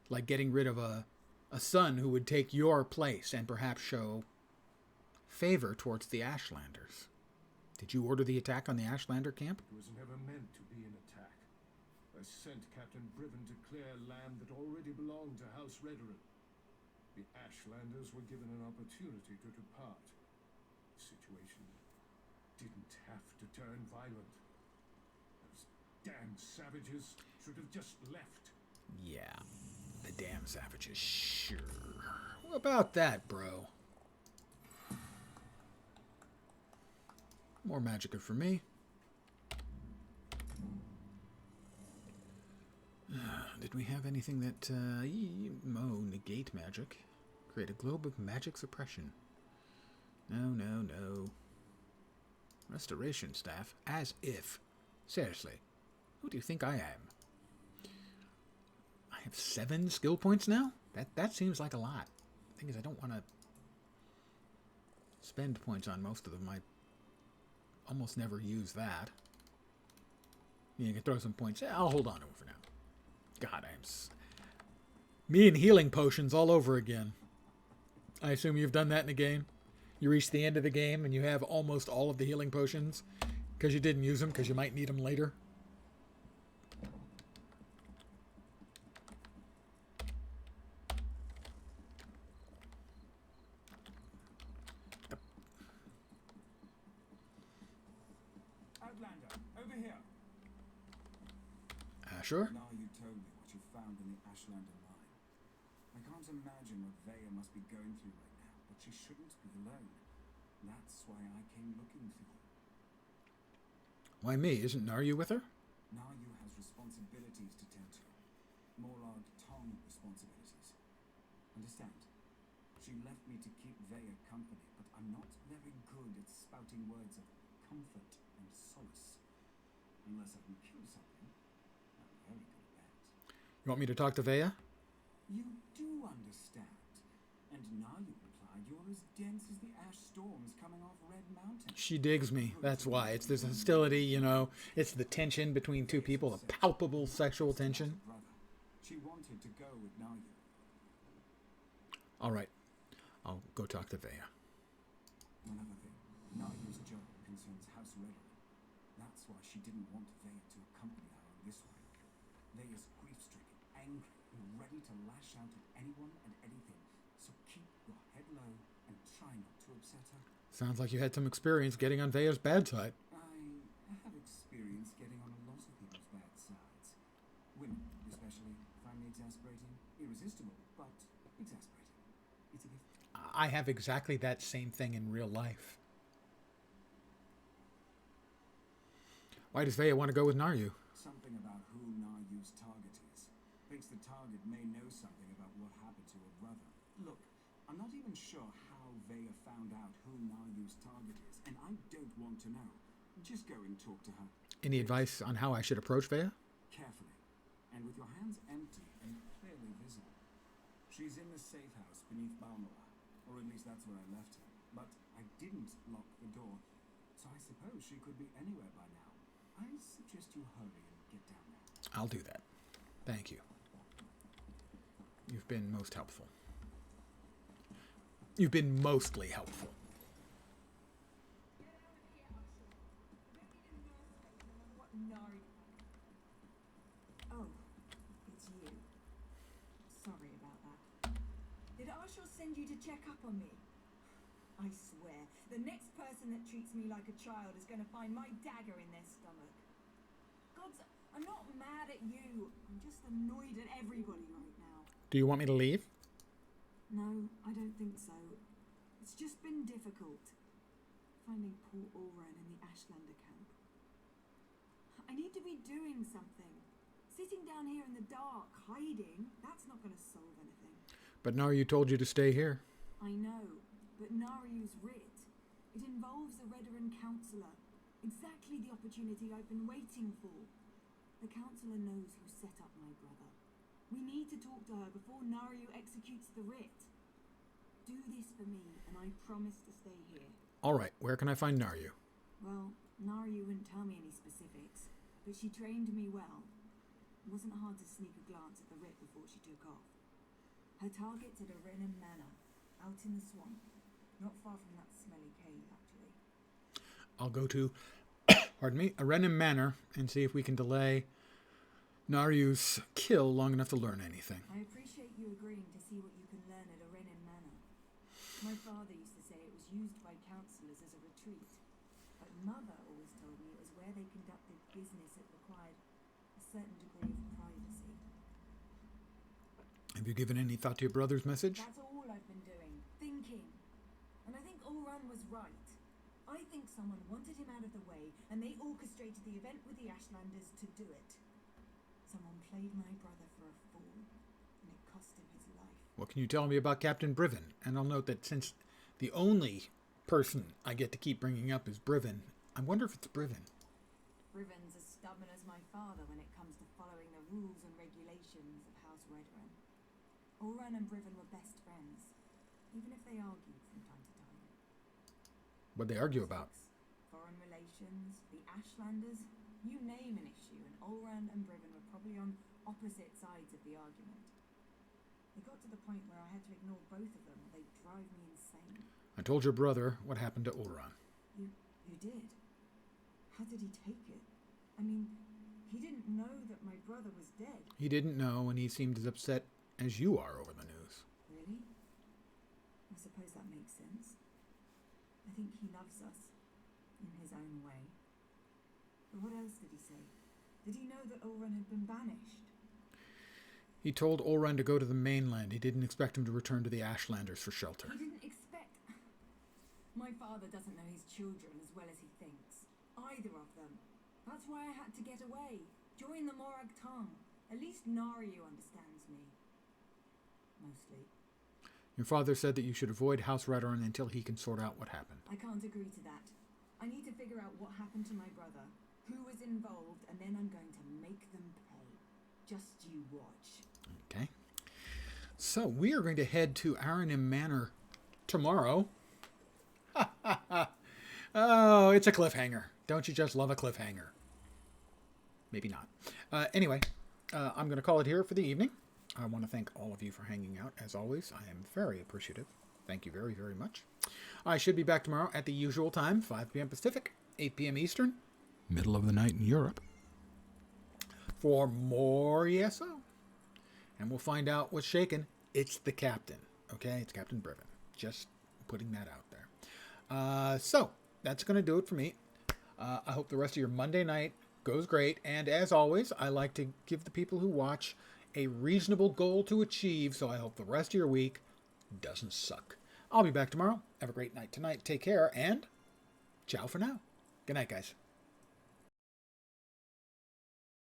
Like getting rid of a son who would take your place and perhaps show favor towards the Ashlanders. Did you order the attack on the Ashlander camp? It was never meant to be an attack. I sent Captain Briven to clear land that already belonged to House Redorin. The Ashlanders were given an opportunity to depart. The situation didn't have to turn violent. Those damn savages should have just left. Yeah, the damn savages, sure. What about that, bro? More magicka for me. Did we have anything that... negate magic. Create a globe of magic suppression. No. Restoration staff. As if. Seriously. Who do you think I am? I have 7 skill points now? That seems like a lot. The thing is, I don't want to spend points on most of them. I almost never use that. You can throw some points. I'll hold on to it for now. God, me and healing potions all over again. I assume you've done that in a game? You reach the end of the game and you have almost all of the healing potions because you didn't use them because you might need them later. Outlander, over here. Sure. Now you told me what you found in the Ashlander mine. I can't imagine what Veya must be going through right now, but she shouldn't be alone. That's why I came looking for you. Why me? Isn't Naryu with her? Naryu has responsibilities to tend to. Morag Tong responsibilities. Understand? She left me to keep Veya company, but I'm not very good at spouting words of comfort and solace. Unless I can kill something, I'm very good at that. You want me to talk to Veya? You do understand. And now you implied you're as dense as the ash storms coming off Red Mountain. She digs me. That's why. It's this hostility, you know. It's the tension between two people, the palpable sexual tension. She wanted to go with Naryu. All right. I'll go talk to Veya. Another thing. Naryu's job concerns House Redorin. That's why she didn't want Veya to accompany her on this one. Veya's grief-stricken, angry, and ready to lash out at anyone and anything. So keep your head low and try not to upset her. Sounds like you had some experience getting on Veya's bad side. I have experience getting on a lot of people's bad sides. Women, especially, find me exasperating. Irresistible, but exasperating. It's a gift. I have exactly that same thing in real life. Why does Veya want to go with Naryu? Something about who Naryu's target is. Thinks the target may know something about what happened to her brother. Look, I'm not even sure how Veya found out who Naryu's target is, and I don't want to know. Just go and talk to her. Any advice on how I should approach Veya? Carefully, and with your hands empty and clearly visible. She's in the safe house beneath Balmora, or at least that's where I left her. But I didn't lock the door, so I suppose she could be anywhere by now. I suggest you hurry and get down there. I'll do that. Thank you. You've been most helpful. You've been mostly helpful. Oh, it's you. Sorry about that. Did Arshel send you to check up on me? I swear, the next person that treats me like a child is going to find my dagger in their stomach. Gods, I'm not mad at you. I'm just annoyed at everybody right now. Do you want me to leave? No, I don't think so. It's just been difficult. Finding poor Oran in the Ashlander camp. I need to be doing something. Sitting down here in the dark, hiding, that's not going to solve anything. But Naryu told you to stay here. I know, but Naryu's writ. It involves a Redoran councillor. Exactly the opportunity I've been waiting for. The councillor knows who set up my brother. We need to talk to her before Naryu executes the writ. Do this for me, and I promise to stay here. All right, where can I find Naryu? Well, Naryu wouldn't tell me any specifics, but she trained me well. It wasn't hard to sneak a glance at the writ before she took off. Her target's at Arenim Manor, out in the swamp. Not far from that smelly cave, actually. I'll go to, Arenim Manor and see if we can delay Naryu's kill long enough to learn anything. I appreciate you agreeing to see what you can learn at Arenim Manor. My father used to say it was used by councillors as a retreat, but Mother always told me it was where they conducted business that required a certain degree of privacy. Have you given any thought to your brother's message? That's all I've been doing, thinking. And I think Oran was right. I think someone wanted him out of the way, and they orchestrated the event with the Ashlanders to do it. Someone played my brother for a fool, and it cost him his life. What can you tell me about Captain Briven? And I'll note that since the only person I get to keep bringing up is Briven, I wonder if it's Briven. Briven's as stubborn as my father when it comes to following the rules and regulations of House Redoran. Oran and Briven were best friends, even if they argued from time to time. What'd they argue about? Foreign relations, the Ashlanders, you name an issue, and Oran and Briven were probably on opposite sides of the argument. It got to the point where I had to ignore both of them, or they'd drive me insane. I told your brother what happened to Oran. You did? How did he take it? I mean, he didn't know that my brother was dead. He didn't know, and he seemed as upset as you are over the news. Really? I suppose that makes sense. I think he loves us, in his own way. But what else did he say? Did he know that Oran had been banished? He told Oran to go to the mainland. He didn't expect him to return to the Ashlanders for shelter. He didn't expect... My father doesn't know his children as well as he thinks. Either of them. That's why I had to get away. Join the Morag Tong. At least Naryu understands me. Mostly. Your father said that you should avoid House Redoran until he can sort out what happened. I can't agree to that. I need to figure out what happened to my brother, who was involved, and then I'm going to make them pay. Just you watch. Okay. So we are going to head to Arenim Manor tomorrow. Oh, it's a cliffhanger. Don't you just love a cliffhanger? Maybe not. Anyway, I'm going to call it here for the evening. I want to thank all of you for hanging out. As always, I am very appreciative. Thank you very, very much. I should be back tomorrow at the usual time, 5 p.m. Pacific, 8 p.m. Eastern, middle of the night in Europe, for more ESO. And we'll find out what's shaking. It's the captain, okay? It's Captain Briven. Just putting that out there. So, that's going to do it for me. I hope the rest of your Monday night goes great. And as always, I like to give the people who watch a reasonable goal to achieve, so I hope the rest of your week doesn't suck. I'll be back tomorrow. Have a great night tonight. Take care, and ciao for now. Good night, guys.